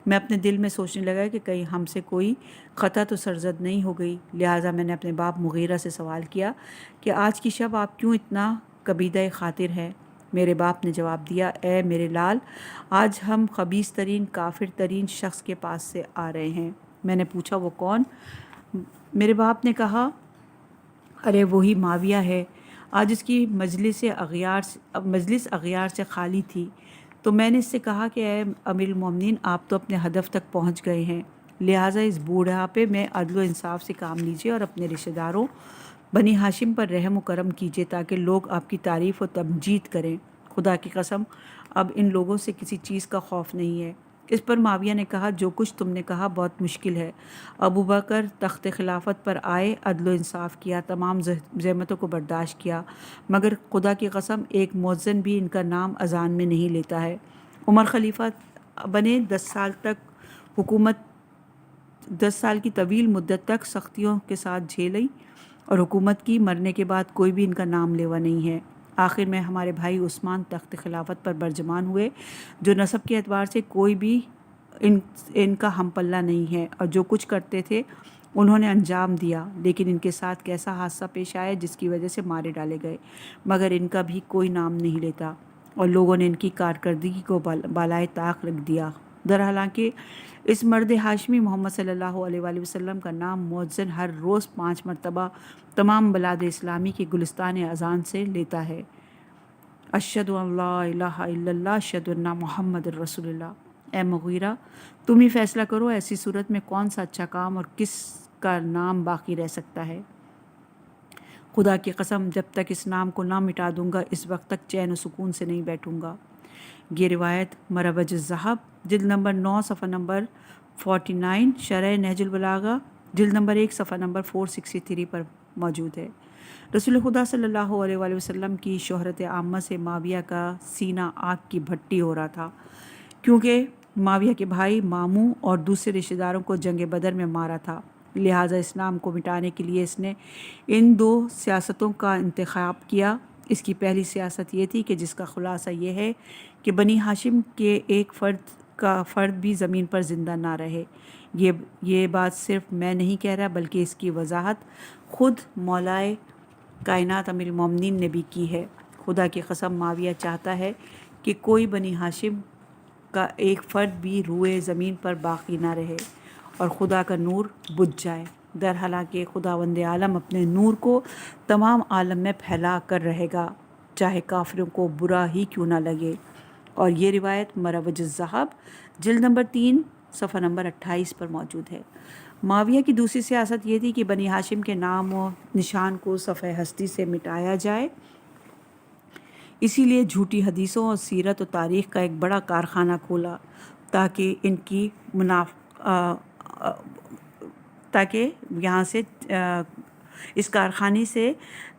میں اپنے دل میں سوچنے لگا کہ کہیں ہم سے کوئی خطا تو سرزد نہیں ہو گئی، لہٰذا میں نے اپنے باپ مغیرہ سے سوال کیا کہ آج کی شب آپ کیوں اتنا کبیدہ خاطر ہیں؟ میرے باپ نے جواب دیا، اے میرے لال، آج ہم خبیث ترین کافر ترین شخص کے پاس سے آ رہے ہیں۔ میں نے پوچھا وہ کون؟ میرے باپ نے کہا ارے وہی معاویہ ہے، آج اس کی مجلس اغیار سے خالی تھی۔ تو میں نے اس سے کہا کہ اے امیر المومنین، آپ تو اپنے ہدف تک پہنچ گئے ہیں، لہٰذا اس بوڑھاپے میں عدل و انصاف سے کام لیجیے اور اپنے رشتہ داروں بنی ہاشم پر رحم و کرم کیجیے تاکہ لوگ آپ کی تعریف و تمجید کریں۔ خدا کی قسم اب ان لوگوں سے کسی چیز کا خوف نہیں ہے۔ اس پر معاویہ نے کہا جو کچھ تم نے کہا بہت مشکل ہے۔ ابوبکر تخت خلافت پر آئے، عدل و انصاف کیا، تمام زحمتوں کو برداشت کیا، مگر خدا کی قسم ایک مؤذن بھی ان کا نام اذان میں نہیں لیتا ہے۔ عمر خلیفہ بنے 10 سال کی طویل مدت تک سختیوں کے ساتھ جھیلی اور حکومت کی، مرنے کے بعد کوئی بھی ان کا نام لیوا نہیں ہے۔ آخر میں ہمارے بھائی عثمان تخت خلافت پر برجمان ہوئے، جو نسب کے اعتبار سے کوئی بھی ان کا ہم پلہ نہیں ہے، اور جو کچھ کرتے تھے انہوں نے انجام دیا، لیکن ان کے ساتھ کیسا حادثہ پیش آیا جس کی وجہ سے مارے ڈالے گئے، مگر ان کا بھی کوئی نام نہیں لیتا، اور لوگوں نے ان کی کارکردگی کو بالائے طاق رکھ دیا۔ درحالانکہ اس مرد ہاشمی محمد صلی اللہ علیہ وآلہ وسلم کا نام مؤذن ہر روز 5 مرتبہ تمام بلاد اسلامی کے گلستان اذان سے لیتا ہے۔ اشہد ان لا الہ الا اللہ اشہد ان محمد الرسول اللہ۔ اے مغیرہ تم ہی فیصلہ کرو، ایسی صورت میں کون سا اچھا کام اور کس کا نام باقی رہ سکتا ہے؟ خدا کی قسم جب تک اس نام کو نہ مٹا دوں گا اس وقت تک چین و سکون سے نہیں بیٹھوں گا۔ یہ روایت مروج الذہب جلد نمبر 9 صفحہ نمبر 49، شرح نہج البلاغہ جلد نمبر 1 صفحہ نمبر 463 پر موجود ہے۔ رسول خدا صلی اللہ علیہ وآلہ وسلم کی شہرت عامہ سے معاویہ کا سینہ آگ کی بھٹی ہو رہا تھا، کیونکہ معاویہ کے بھائی ماموں اور دوسرے رشتہ داروں کو جنگ بدر میں مارا تھا، لہٰذا اسلام کو مٹانے کے لیے اس نے ان 2 سیاستوں کا انتخاب کیا۔ اس کی پہلی سیاست یہ تھی کہ جس کا خلاصہ یہ ہے کہ بنی ہاشم کے ایک فرد بھی زمین پر زندہ نہ رہے۔ یہ بات صرف میں نہیں کہہ رہا بلکہ اس کی وضاحت خود مولائے کائنات امیر المومنین نے بھی کی ہے۔ خدا کی قسم معاویہ چاہتا ہے کہ کوئی بنی ہاشم کا ایک فرد بھی روئے زمین پر باقی نہ رہے اور خدا کا نور بجھ جائے۔ در حالانکہ خداوند عالم اپنے نور کو تمام عالم میں پھیلا کر رہے گا، چاہے کافروں کو برا ہی کیوں نہ لگے۔ اور یہ روایت مروج الذہب جلد نمبر 3 صفحہ نمبر 28 پر موجود ہے۔ معاویہ کی دوسری سیاست یہ تھی کہ بنی ہاشم کے نام و نشان کو صفحہ ہستی سے مٹایا جائے۔ اسی لیے جھوٹی حدیثوں اور سیرت و تاریخ کا ایک بڑا کارخانہ کھولا تاکہ یہاں سے اس کارخانے سے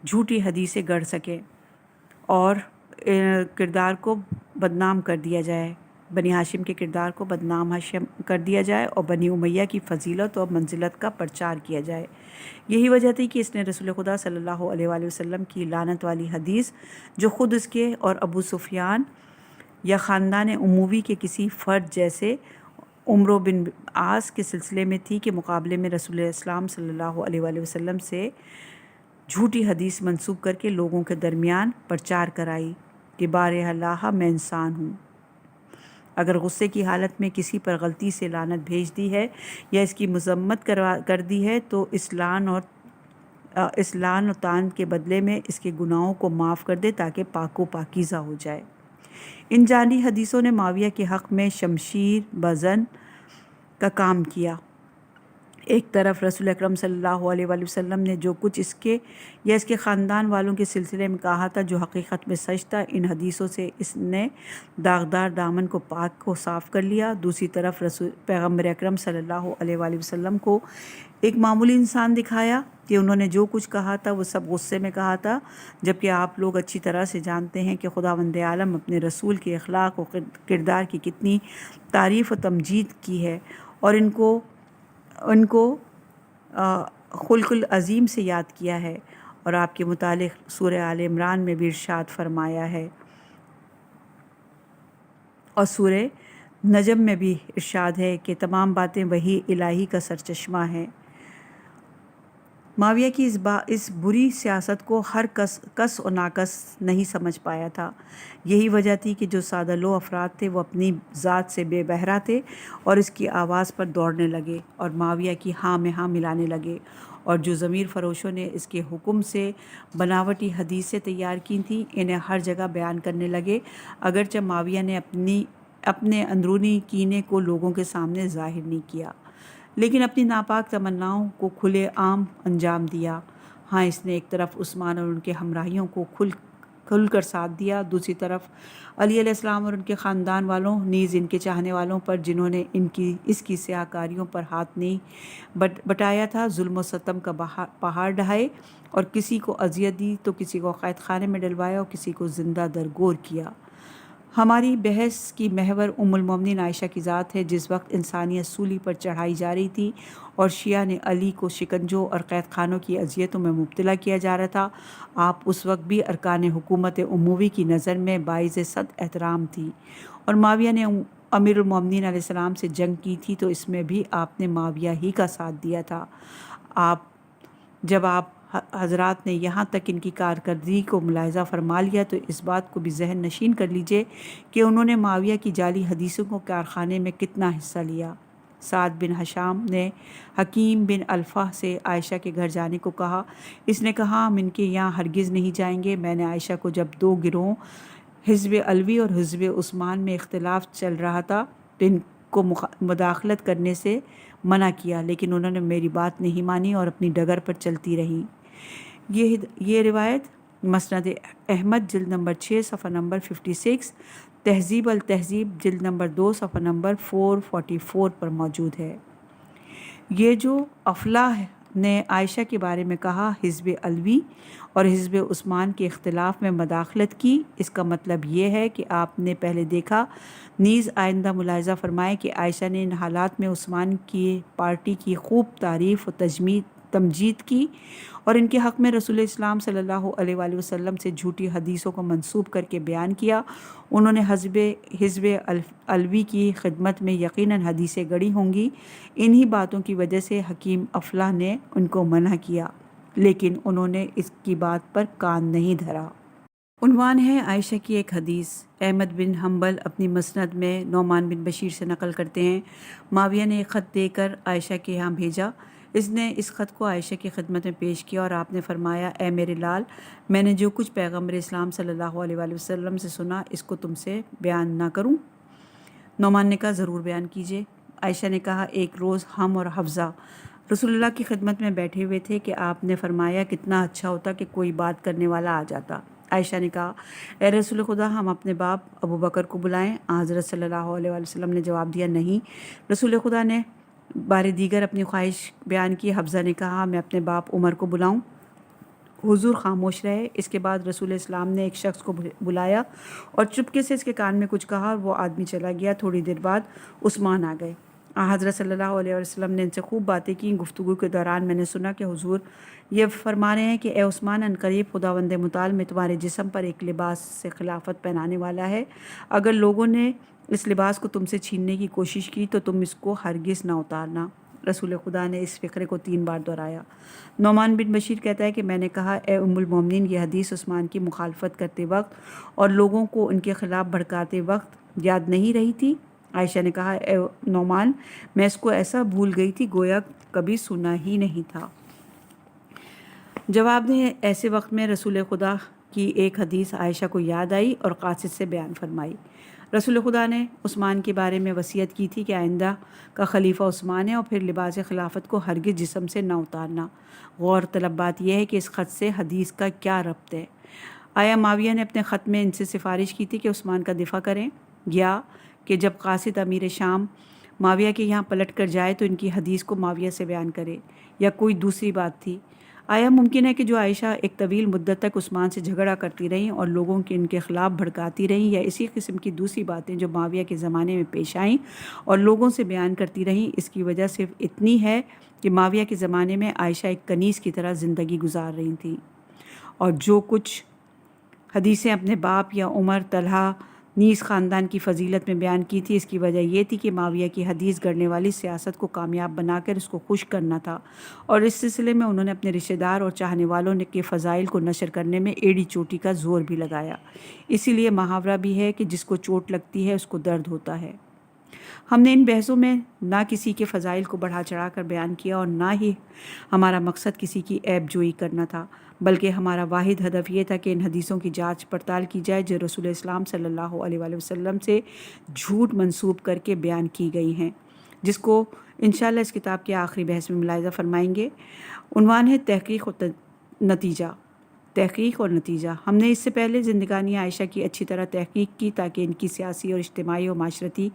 جھوٹی حدیثیں گڑھ سکیں اور کردار کو بدنام کر دیا جائے، بنی ہاشم کے کردار کو بدنام کر دیا جائے اور بنی امیہ کی فضیلت اور منزلت کا پرچار کیا جائے۔ یہی وجہ تھی کہ اس نے رسول خدا صلی اللہ علیہ وآلہ وسلم کی لعنت والی حدیث جو خود اس کے اور ابو سفیان یا خاندان اموی کے کسی فرد جیسے عمرو بن عاص کے سلسلے میں تھی کے مقابلے میں رسول اسلام صلی اللہ علیہ وآلہ وسلم سے جھوٹی حدیث منسوب کر کے لوگوں کے درمیان پرچار کرائی کہ بارہا میں انسان ہوں۔ اگر غصے کی حالت میں کسی پر غلطی سے لعنت بھیج دی ہے یا اس کی مذمت کر دی ہے تو اس لعن و طعن کے بدلے میں اس کے گناہوں کو معاف کر دے تاکہ پاک و پاکیزہ ہو جائے۔ ان جعلی حدیثوں نے معاویہ کے حق میں شمشیر بزن کا کام کیا۔ ایک طرف رسول اکرم صلی اللہ علیہ وآلہ وسلم نے جو کچھ اس کے یا اس کے خاندان والوں کے سلسلے میں کہا تھا جو حقیقت میں سچ تھا، ان حدیثوں سے اس نے داغدار دامن کو پاک کو صاف کر لیا۔ دوسری طرف پیغمبر اکرم صلی اللہ علیہ وآلہ وسلم کو ایک معمولی انسان دکھایا کہ انہوں نے جو کچھ کہا تھا وہ سب غصے میں کہا تھا، جبکہ آپ لوگ اچھی طرح سے جانتے ہیں کہ خداوند عالم اپنے رسول کے اخلاق و کردار کی کتنی تعریف و تمجید کی ہے اور ان کو خلق العظیم سے یاد کیا ہے، اور آپ کے متعلق سورہ آل عمران میں بھی ارشاد فرمایا ہے اور سورہ نجم میں بھی ارشاد ہے کہ تمام باتیں وحی الہی کا سرچشمہ ہیں۔ معاویہ کی اس بری سیاست کو ہر کس و ناکس نہیں سمجھ پایا تھا۔ یہی وجہ تھی کہ جو سادہ لو افراد تھے وہ اپنی ذات سے بے بہرہ تھے اور اس کی آواز پر دوڑنے لگے اور معاویہ کی ہاں میں ہاں ملانے لگے، اور جو ضمیر فروشوں نے اس کے حکم سے بناوٹی حدیثیں تیار کی تھیں انہیں ہر جگہ بیان کرنے لگے، اگرچہ معاویہ نے اپنے اندرونی کینے کو لوگوں کے سامنے ظاہر نہیں کیا، لیکن اپنی ناپاک تمناؤں کو کھلے عام انجام دیا۔ ہاں، اس نے ایک طرف عثمان اور ان کے ہمراہیوں کو کھل کر ساتھ دیا، دوسری طرف علی علیہ السلام اور ان کے خاندان والوں نیز ان کے چاہنے والوں پر جنہوں نے اس کی سیاہ کاریوں پر ہاتھ نہیں بٹایا تھا ظلم و ستم کا پہاڑ ڈھائے، اور کسی کو اذیت دی تو کسی کو قید خانے میں ڈلوایا اور کسی کو زندہ درگور کیا۔ ہماری بحث کی محور ام المومنین عائشہ کی ذات ہے۔ جس وقت انسانیت سولی پر چڑھائی جا رہی تھی اور شیعہ نے علی کو شکنجوں اور قید خانوں کی اذیتوں میں مبتلا کیا جا رہا تھا، آپ اس وقت بھی ارکان حکومت اموی کی نظر میں باعث صد احترام تھی، اور معاویہ نے امیر المومنین علیہ السلام سے جنگ کی تھی تو اس میں بھی آپ نے معاویہ ہی کا ساتھ دیا تھا۔ جب آپ حضرات نے یہاں تک ان کی کارکردگی کو ملاحظہ فرما لیا تو اس بات کو بھی ذہن نشین کر لیجئے کہ انہوں نے معاویہ کی جعلی حدیثوں کو کارخانے میں کتنا حصہ لیا۔ سعد بن ہشام نے حکیم بن الفا سے عائشہ کے گھر جانے کو کہا۔ اس نے کہا ہم ان کے یہاں ہرگز نہیں جائیں گے۔ میں نے عائشہ کو جب 2 گروہوں حزب علوی اور حزب عثمان میں اختلاف چل رہا تھا تو ان کو مداخلت کرنے سے منع کیا، لیکن انہوں نے میری بات نہیں مانی اور اپنی ڈگر پر چلتی رہیں۔ یہ روایت مسند احمد جلد نمبر 6 صفحہ نمبر 56، تہذیب التہذیب جلد نمبر 2 صفحہ نمبر 444 پر موجود ہے۔ یہ جو افلاح نے عائشہ کے بارے میں کہا حزب علوی اور حزب عثمان کے اختلاف میں مداخلت کی، اس کا مطلب یہ ہے کہ آپ نے پہلے دیکھا نیز آئندہ ملاحظہ فرمائے کہ عائشہ نے ان حالات میں عثمان کی پارٹی کی خوب تعریف و تمجید کی اور ان کے حق میں رسول اسلام صلی اللہ علیہ وآلہ وسلم سے جھوٹی حدیثوں کو منسوب کر کے بیان کیا۔ انہوں نے حزب علوی کی خدمت میں یقیناً حدیثیں گڑھی ہوں گی، انہی باتوں کی وجہ سے حکیم افلاح نے ان کو منع کیا، لیکن انہوں نے اس کی بات پر کان نہیں دھرا۔ عنوان ہے عائشہ کی ایک حدیث۔ احمد بن حنبل اپنی مسند میں نعمان بن بشیر سے نقل کرتے ہیں، معاویہ نے ایک خط دے کر عائشہ کے یہاں بھیجا۔ اس نے اس خط کو عائشہ کی خدمت میں پیش کیا اور آپ نے فرمایا، اے میرے لال، میں نے جو کچھ پیغمبر اسلام صلی اللہ علیہ وآلہ وسلم سے سنا اس کو تم سے بیان نہ کروں؟ نعمان نے کہا ضرور بیان کیجیے۔ عائشہ نے کہا، ایک روز ہم اور حفصہ رسول اللہ کی خدمت میں بیٹھے ہوئے تھے کہ آپ نے فرمایا کتنا اچھا ہوتا کہ کوئی بات کرنے والا آ جاتا۔ عائشہ نے کہا، اے رسول خدا، ہم اپنے باپ ابو بکر کو بلائیں؟ حضرت صلی اللہ علیہ وآلہ وسلم نے جواب دیا، نہیں۔ رسول خدا نے بار دیگر اپنی خواہش بیان کی۔ حفصہ نے کہا، میں اپنے باپ عمر کو بلاؤں؟ حضور خاموش رہے۔ اس کے بعد رسول اسلام نے ایک شخص کو بلایا اور چپکے سے اس کے کان میں کچھ کہا اور وہ آدمی چلا گیا۔ تھوڑی دیر بعد عثمان آ گئے۔ حضرت صلی اللہ علیہ وسلم نے ان سے خوب باتیں کی۔ گفتگو کے دوران میں نے سنا کہ حضور یہ فرما رہے ہیں کہ اے عثمان، عنقریب خداوند متعال میں تمہارے جسم پر ایک لباس سے خلافت پہنانے والا ہے۔ اگر لوگوں نے اس لباس کو تم سے چھیننے کی کوشش کی تو تم اس کو ہرگز نہ اتارنا۔ رسول خدا نے اس فقرے کو 3 بار دہرایا۔ نعمان بن بشیر کہتا ہے کہ میں نے کہا، اے ام المومنین، یہ حدیث عثمان کی مخالفت کرتے وقت اور لوگوں کو ان کے خلاف بھڑکاتے وقت یاد نہیں رہی تھی؟ عائشہ نے کہا، اے نعمان، میں اس کو ایسا بھول گئی تھی گویا کبھی سنا ہی نہیں تھا۔ جواب نے ایسے وقت میں رسول خدا کی ایک حدیث عائشہ کو یاد آئی اور قاصد سے بیان فرمائی۔ رسول خدا نے عثمان کے بارے میں وصیت کی تھی کہ آئندہ کا خلیفہ عثمان ہے اور پھر لباس خلافت کو ہرگز جسم سے نہ اتارنا۔ غور طلب بات یہ ہے کہ اس خط سے حدیث کا کیا ربط ہے؟ آیا معاویہ نے اپنے خط میں ان سے سفارش کی تھی کہ عثمان کا دفاع کریں، یا کہ جب قاصد امیر شام معاویہ کے یہاں پلٹ کر جائے تو ان کی حدیث کو معاویہ سے بیان کرے، یا کوئی دوسری بات تھی؟ آیا ممکن ہے کہ جو عائشہ ایک طویل مدت تک عثمان سے جھگڑا کرتی رہیں اور لوگوں کے ان کے خلاف بھڑکاتی رہیں، یا اسی قسم کی دوسری باتیں جو معاویہ کے زمانے میں پیش آئیں اور لوگوں سے بیان کرتی رہیں، اس کی وجہ صرف اتنی ہے کہ معاویہ کے زمانے میں عائشہ ایک کنیز کی طرح زندگی گزار رہی تھیں، اور جو کچھ حدیثیں اپنے باپ یا عمر، طلحہ نیز خاندان کی فضیلت میں بیان کی تھی، اس کی وجہ یہ تھی کہ معاویہ کی حدیث گڑھنے والی سیاست کو کامیاب بنا کر اس کو خوش کرنا تھا، اور اس سلسلے میں انہوں نے اپنے رشتہ دار اور چاہنے والوں کے فضائل کو نشر کرنے میں ایڑی چوٹی کا زور بھی لگایا۔ اسی لیے محاورہ بھی ہے کہ جس کو چوٹ لگتی ہے اس کو درد ہوتا ہے۔ ہم نے ان بحثوں میں نہ کسی کے فضائل کو بڑھا چڑھا کر بیان کیا اور نہ ہی ہمارا مقصد کسی کی عیب جوئی کرنا تھا، بلکہ ہمارا واحد ہدف یہ تھا کہ ان حدیثوں کی جانچ پڑتال کی جائے جو رسول اسلام صلی اللہ علیہ وآلہ وسلم سے جھوٹ منسوب کر کے بیان کی گئی ہیں، جس کو انشاءاللہ اس کتاب کے آخری بحث میں ملاحظہ فرمائیں گے۔ عنوان ہے تحقیق اور نتیجہ۔ تحقیق اور نتیجہ۔ ہم نے اس سے پہلے زندگانی عائشہ کی اچھی طرح تحقیق کی تاکہ ان کی سیاسی اور اجتماعی و معاشرتی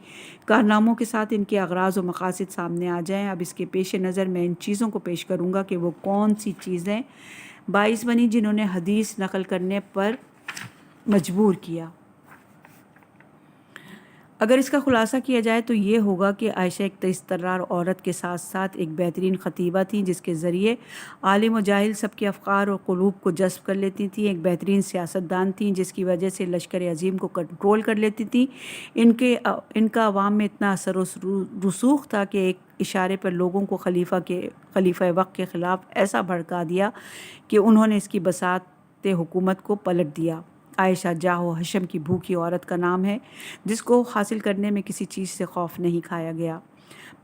کارناموں کے ساتھ ان کے اغراض و مقاصد سامنے آ جائیں۔ اب اس کے پیش نظر میں ان چیزوں کو پیش کروں گا کہ وہ کون سی چیزیں باعث بنی جنہوں نے حدیث نقل کرنے پر مجبور کیا۔ اگر اس کا خلاصہ کیا جائے تو یہ ہوگا کہ عائشہ ایک تیز ترار عورت کے ساتھ ساتھ ایک بہترین خطیبہ تھیں جس کے ذریعے عالم و جاہل سب کے افکار اور قلوب کو جذب کر لیتی تھیں، ایک بہترین سیاستدان تھیں جس کی وجہ سے لشکر عظیم کو کنٹرول کر لیتی تھیں۔ ان کا عوام میں اتنا اثر و رسوخ تھا کہ ایک اشارے پر لوگوں کو خلیفہ وقت کے خلاف ایسا بھڑکا دیا کہ انہوں نے اس کی بساط حکومت کو پلٹ دیا۔ عائشہ جاہ و حشم کی بھوکی عورت کا نام ہے جس کو حاصل کرنے میں کسی چیز سے خوف نہیں کھایا گیا،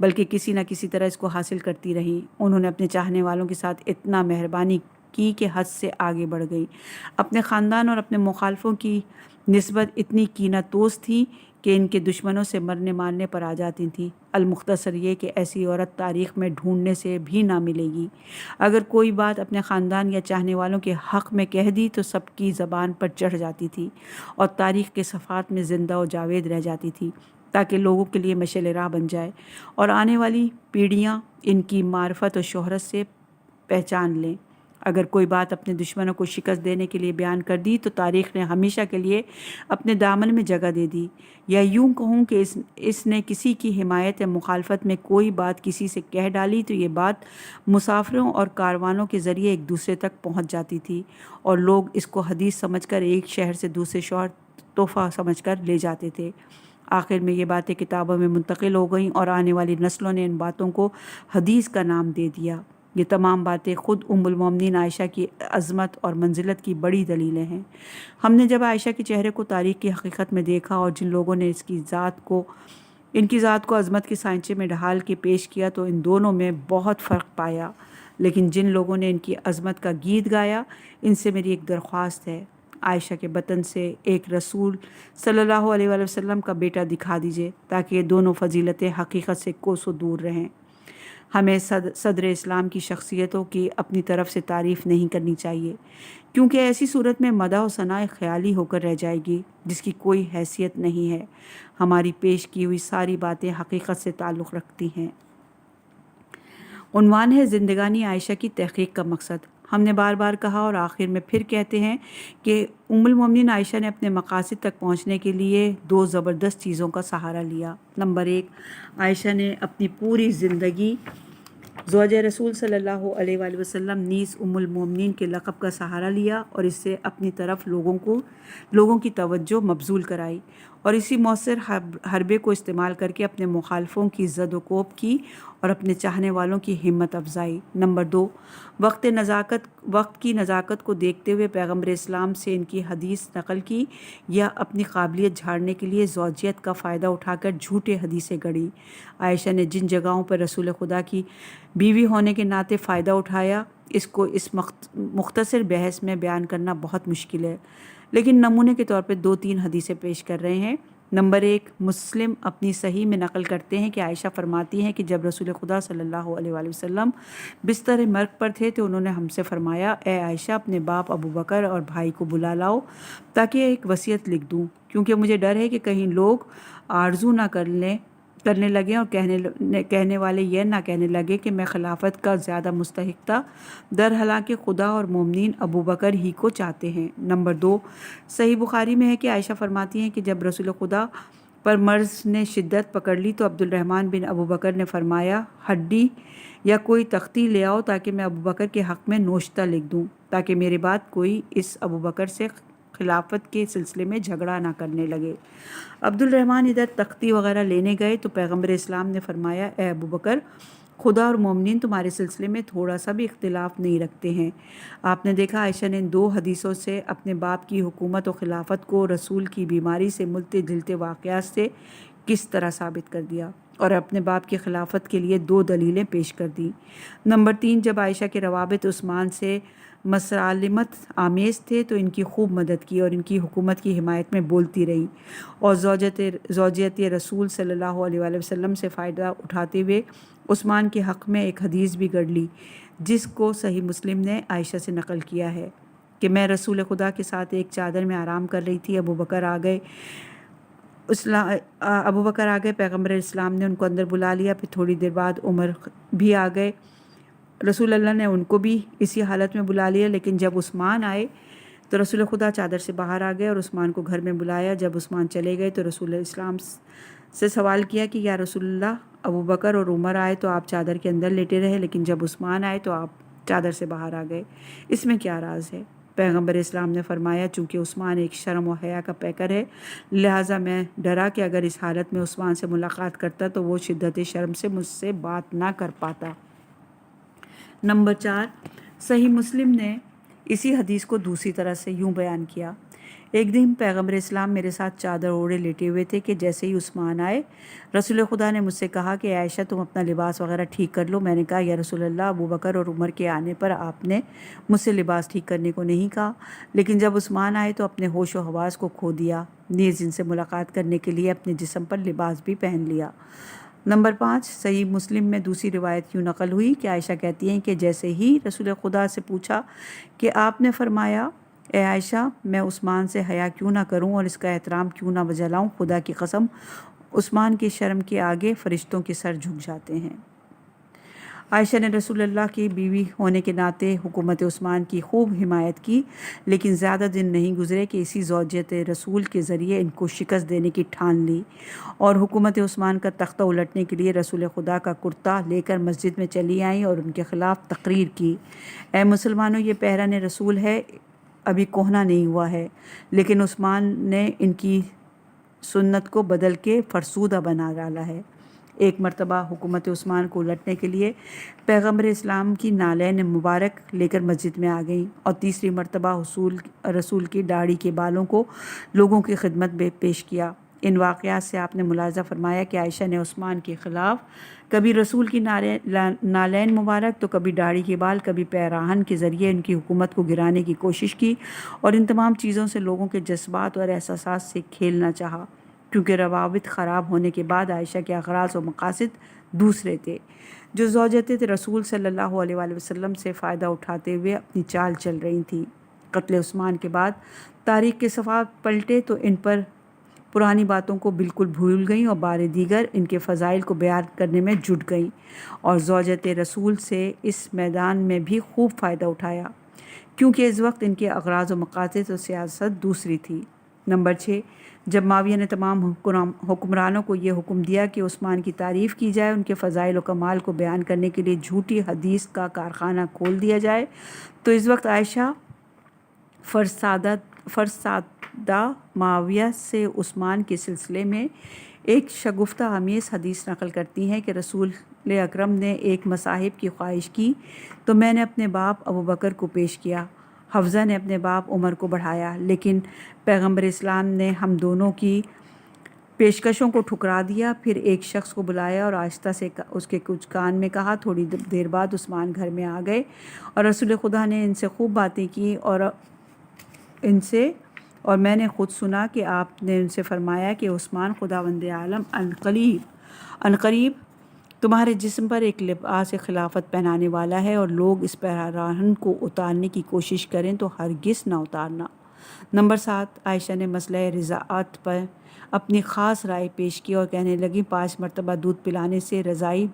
بلکہ کسی نہ کسی طرح اس کو حاصل کرتی رہی۔ انہوں نے اپنے چاہنے والوں کے ساتھ اتنا مہربانی کی کہ حد سے آگے بڑھ گئی، اپنے خاندان اور اپنے مخالفوں کی نسبت اتنی کینہ توز تھی کہ ان کے دشمنوں سے مرنے مارنے پر آ جاتی تھیں۔ المختصر یہ کہ ایسی عورت تاریخ میں ڈھونڈنے سے بھی نہ ملے گی۔ اگر کوئی بات اپنے خاندان یا چاہنے والوں کے حق میں کہہ دی تو سب کی زبان پر چڑھ جاتی تھی اور تاریخ کے صفحات میں زندہ و جاوید رہ جاتی تھی، تاکہ لوگوں کے لیے مشعل راہ بن جائے اور آنے والی پیڑھیاں ان کی معرفت و شہرت سے پہچان لیں۔ اگر کوئی بات اپنے دشمنوں کو شکست دینے کے لیے بیان کر دی تو تاریخ نے ہمیشہ کے لیے اپنے دامن میں جگہ دے دی، یا یوں کہوں کہ اس نے کسی کی حمایت یا مخالفت میں کوئی بات کسی سے کہہ ڈالی تو یہ بات مسافروں اور کاروانوں کے ذریعے ایک دوسرے تک پہنچ جاتی تھی اور لوگ اس کو حدیث سمجھ کر ایک شہر سے دوسرے شہر تحفہ سمجھ کر لے جاتے تھے۔ آخر میں یہ باتیں کتابوں میں منتقل ہو گئیں اور آنے والی نسلوں نے ان باتوں کو حدیث کا نام دے دیا۔ یہ تمام باتیں خود ام المومنین عائشہ کی عظمت اور منزلت کی بڑی دلیلیں ہیں۔ ہم نے جب عائشہ کے چہرے کو تاریخ کی حقیقت میں دیکھا اور جن لوگوں نے ان کی ذات کو عظمت کے سائنچے میں ڈھال کے پیش کیا تو ان دونوں میں بہت فرق پایا، لیکن جن لوگوں نے ان کی عظمت کا گیت گایا ان سے میری ایک درخواست ہے، عائشہ کے بطن سے ایک رسول صلی اللہ علیہ وآلہ وسلم کا بیٹا دکھا دیجئے تاکہ یہ دونوں فضیلتیں حقیقت سے کوسوں دور رہیں۔ ہمیں صدر اسلام کی شخصیتوں کی اپنی طرف سے تعریف نہیں کرنی چاہیے، کیونکہ ایسی صورت میں مدح و ثناء خیالی ہو کر رہ جائے گی جس کی کوئی حیثیت نہیں ہے۔ ہماری پیش کی ہوئی ساری باتیں حقیقت سے تعلق رکھتی ہیں۔ عنوان ہے زندگانی عائشہ کی تحقیق کا مقصد۔ ہم نے بار بار کہا اور آخر میں پھر کہتے ہیں کہ ام المومنین عائشہ نے اپنے مقاصد تک پہنچنے کے لیے دو زبردست چیزوں کا سہارا لیا۔ نمبر 1، عائشہ نے اپنی پوری زندگی زوجہ رسول صلی اللہ علیہ وآلہ وسلم نیز ام المومنین کے لقب کا سہارا لیا اور اس سے اپنی طرف لوگوں کی توجہ مبذول کرائی اور اسی مؤثر حربے کو استعمال کر کے اپنے مخالفوں کی زد و کوب کی اور اپنے چاہنے والوں کی ہمت افزائی۔ نمبر 2، وقت کی نزاکت کو دیکھتے ہوئے پیغمبر اسلام سے ان کی حدیث نقل کی یا اپنی قابلیت جھاڑنے کے لیے زوجیت کا فائدہ اٹھا کر جھوٹے حدیثیں گڑھی۔ عائشہ نے جن جگہوں پر رسول خدا کی بیوی ہونے کے ناطے فائدہ اٹھایا اس کو اس مختصر بحث میں بیان کرنا بہت مشکل ہے، لیکن نمونے کے طور پر 2-3 حدیثیں پیش کر رہے ہیں۔ نمبر 1، مسلم اپنی صحیح میں نقل کرتے ہیں کہ عائشہ فرماتی ہیں کہ جب رسول خدا صلی اللہ علیہ وآلہ وسلم بستر مرگ پر تھے تو انہوں نے ہم سے فرمایا، اے عائشہ اپنے باپ ابو بکر اور بھائی کو بلا لاؤ تاکہ ایک وصیت لکھ دوں، کیونکہ مجھے ڈر ہے کہ کہیں لوگ آرزو نہ کرنے لگیں اور کہنے والے یہ نہ کہنے لگے کہ میں خلافت کا زیادہ مستحق تھا، در حالانکہ خدا اور مومنین ابو بکر ہی کو چاہتے ہیں۔ نمبر 2، صحیح بخاری میں ہے کہ عائشہ فرماتی ہیں کہ جب رسول خدا پر مرض نے شدت پکڑ لی تو عبد الرحمن بن ابو بکر نے فرمایا، ہڈی یا کوئی تختی لے آؤ تاکہ میں ابو بکر کے حق میں نوشتہ لکھ دوں تاکہ میرے بعد کوئی اس ابو بکر سے خلافت کے سلسلے میں جھگڑا نہ کرنے لگے۔ عبد الرحمن ادھر تختی وغیرہ لینے گئے تو پیغمبر اسلام نے فرمایا، اے ابو بکر خدا اور مومنین تمہارے سلسلے میں تھوڑا سا بھی اختلاف نہیں رکھتے ہیں۔ آپ نے دیکھا عائشہ نے ان 2 حدیثوں سے اپنے باپ کی حکومت و خلافت کو رسول کی بیماری سے ملتے جلتے واقعات سے کس طرح ثابت کر دیا اور اپنے باپ کی خلافت کے لیے 2 دلیلیں پیش کر دیں۔ نمبر 3، جب عائشہ کے روابط عثمان سے مسالمت آمیز تھے تو ان کی خوب مدد کی اور ان کی حکومت کی حمایت میں بولتی رہی اور زوجیت رسول صلی اللہ علیہ وآلہ وسلم سے فائدہ اٹھاتے ہوئے عثمان کے حق میں ایک حدیث بھی گڑھ لی جس کو صحیح مسلم نے عائشہ سے نقل کیا ہے کہ میں رسول خدا کے ساتھ ایک چادر میں آرام کر رہی تھی، ابو بکر آ گئے، پیغمبر اسلام نے ان کو اندر بلا لیا، پھر تھوڑی دیر بعد عمر بھی آ گئے، رسول اللہ نے ان کو بھی اسی حالت میں بلا لیا، لیکن جب عثمان آئے تو رسول خدا چادر سے باہر آ گئے اور عثمان کو گھر میں بلایا۔ جب عثمان چلے گئے تو رسول اسلام سے سوال کیا کہ یا رسول اللہ، ابو بکر اور عمر آئے تو آپ چادر کے اندر لیٹے رہے، لیکن جب عثمان آئے تو آپ چادر سے باہر آ گئے، اس میں کیا راز ہے؟ پیغمبر اسلام نے فرمایا، چونکہ عثمان ایک شرم و حیا کا پیکر ہے، لہٰذا میں ڈرا کہ اگر اس حالت میں عثمان سے ملاقات کرتا تو وہ شدت شرم سے مجھ سے بات نہ کر پاتا۔ نمبر 4، صحیح مسلم نے اسی حدیث کو دوسری طرح سے یوں بیان کیا ایک دن پیغمبر اسلام میرے ساتھ چادر اوڑھے لیٹے ہوئے تھے کہ جیسے ہی عثمان آئے، رسول خدا نے مجھ سے کہا کہ عائشہ تم اپنا لباس وغیرہ ٹھیک کر لو۔ میں نے کہا یا رسول اللہ، ابو بکر اور عمر کے آنے پر آپ نے مجھ سے لباس ٹھیک کرنے کو نہیں کہا، لیکن جب عثمان آئے تو اپنے ہوش و حواس کو کھو دیا، نیز ان سے ملاقات کرنے کے لیے اپنے جسم پر لباس بھی پہن لیا۔ نمبر 5، صحیح مسلم میں دوسری روایت یوں نقل ہوئی کہ عائشہ کہتی ہیں کہ جیسے ہی رسول خدا سے پوچھا کہ آپ نے فرمایا اے عائشہ، میں عثمان سے حیا کیوں نہ کروں اور اس کا احترام کیوں نہ بجلاؤں، خدا کی قسم عثمان کی شرم کے آگے فرشتوں کے سر جھک جاتے ہیں۔ عائشہ نے رسول اللہ کی بیوی ہونے کے ناطے حکومت عثمان کی خوب حمایت کی، لیکن زیادہ دن نہیں گزرے کہ اسی زوجیت رسول کے ذریعے ان کو شکست دینے کی ٹھان لی اور حکومت عثمان کا تختہ الٹنے کے لیے رسول خدا کا کرتا لے کر مسجد میں چلی آئیں اور ان کے خلاف تقریر کی، اے مسلمانوں، یہ پیرہن رسول ہے، ابھی کہنا نہیں ہوا ہے، لیکن عثمان نے ان کی سنت کو بدل کے فرسودہ بنا ڈالا ہے۔ ایک مرتبہ حکومت عثمان کو الٹنے کے لیے پیغمبر اسلام کی نالین مبارک لے کر مسجد میں آ گئیں، اور تیسری مرتبہ رسول کی داڑھی کے بالوں کو لوگوں کی خدمت میں پیش کیا۔ ان واقعات سے آپ نے ملاحظہ فرمایا کہ عائشہ نے عثمان کے خلاف کبھی رسول کی نالین مبارک تو کبھی داڑھی کے بال، کبھی پیراہن کے ذریعے ان کی حکومت کو گرانے کی کوشش کی، اور ان تمام چیزوں سے لوگوں کے جذبات اور احساسات سے کھیلنا چاہا، کیونکہ روابط خراب ہونے کے بعد عائشہ کے اغراض و مقاصد دوسرے تھے، جو زوجت رسول صلی اللہ علیہ وآلہ وسلم سے فائدہ اٹھاتے ہوئے اپنی چال چل رہی تھیں۔ قتل عثمان کے بعد تاریخ کے صفحات پلٹے تو ان پر پرانی باتوں کو بالکل بھول گئیں اور بار دیگر ان کے فضائل کو بیان کرنے میں جٹ گئیں، اور زوجت رسول سے اس میدان میں بھی خوب فائدہ اٹھایا، کیونکہ اس وقت ان کے اغراض و مقاصد و سیاست دوسری تھی۔ نمبر 6، جب معاویہ نے تمام حکمرانوں کو یہ حکم دیا کہ عثمان کی تعریف کی جائے، ان کے فضائل و کمال کو بیان کرنے کے لیے جھوٹی حدیث کا کارخانہ کھول دیا جائے، تو اس وقت عائشہ فرزادہ معاویہ سے عثمان کے سلسلے میں ایک شگفتہ آمیز حدیث نقل کرتی ہیں کہ رسول اکرم نے ایک مصاحب کی خواہش کی تو میں نے اپنے باپ ابو بکر کو پیش کیا، حفصہ نے اپنے باپ عمر کو بڑھایا، لیکن پیغمبر اسلام نے ہم دونوں کی پیشکشوں کو ٹھکرا دیا۔ پھر ایک شخص کو بلایا اور آہستہ سے اس کے کچھ کان میں کہا۔ تھوڑی دیر بعد عثمان گھر میں آ گئے اور رسول خدا نے ان سے خوب باتیں کی اور میں نے خود سنا کہ آپ نے ان سے فرمایا کہ عثمان، خداوند عالم عنقریب تمہارے جسم پر ایک لباس خلافت پہنانے والا ہے، اور لوگ اس پیراہن کو اتارنے کی کوشش کریں تو ہرگز نہ اتارنا۔ نمبر 7، عائشہ نے مسئلہ رضاعت پر اپنی خاص رائے پیش کی اور کہنے لگی 5 مرتبہ دودھ پلانے سے رضاعی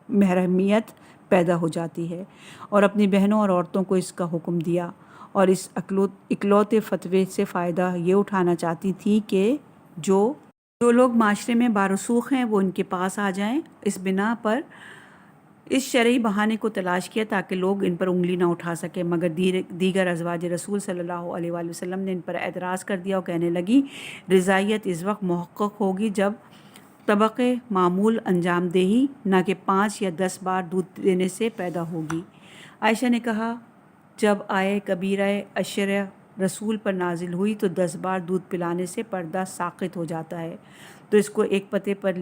محرمیت پیدا ہو جاتی ہے، اور اپنی بہنوں اور عورتوں کو اس کا حکم دیا، اور اس اکلوتے فتوے سے فائدہ یہ اٹھانا چاہتی تھی کہ جو لوگ معاشرے میں بارسوخ ہیں وہ ان کے پاس آ جائیں۔ اس بنا پر اس شرعی بہانے کو تلاش کیا تاکہ لوگ ان پر انگلی نہ اٹھا سکیں، مگر دیگر ازواج رسول صلی اللہ علیہ وآلہ وسلم نے ان پر اعتراض کر دیا اور کہنے لگی رضاعیت اس وقت محقق ہوگی جب طبق معمول انجام دہی نہ کہ 5 یا 10 بار دودھ دینے سے پیدا ہوگی۔ عائشہ نے کہا جب آئے کبیرہ عشر رسول پر نازل ہوئی تو 10 بار دودھ پلانے سے پردہ ساقط ہو جاتا ہے، تو اس کو ایک پتے پر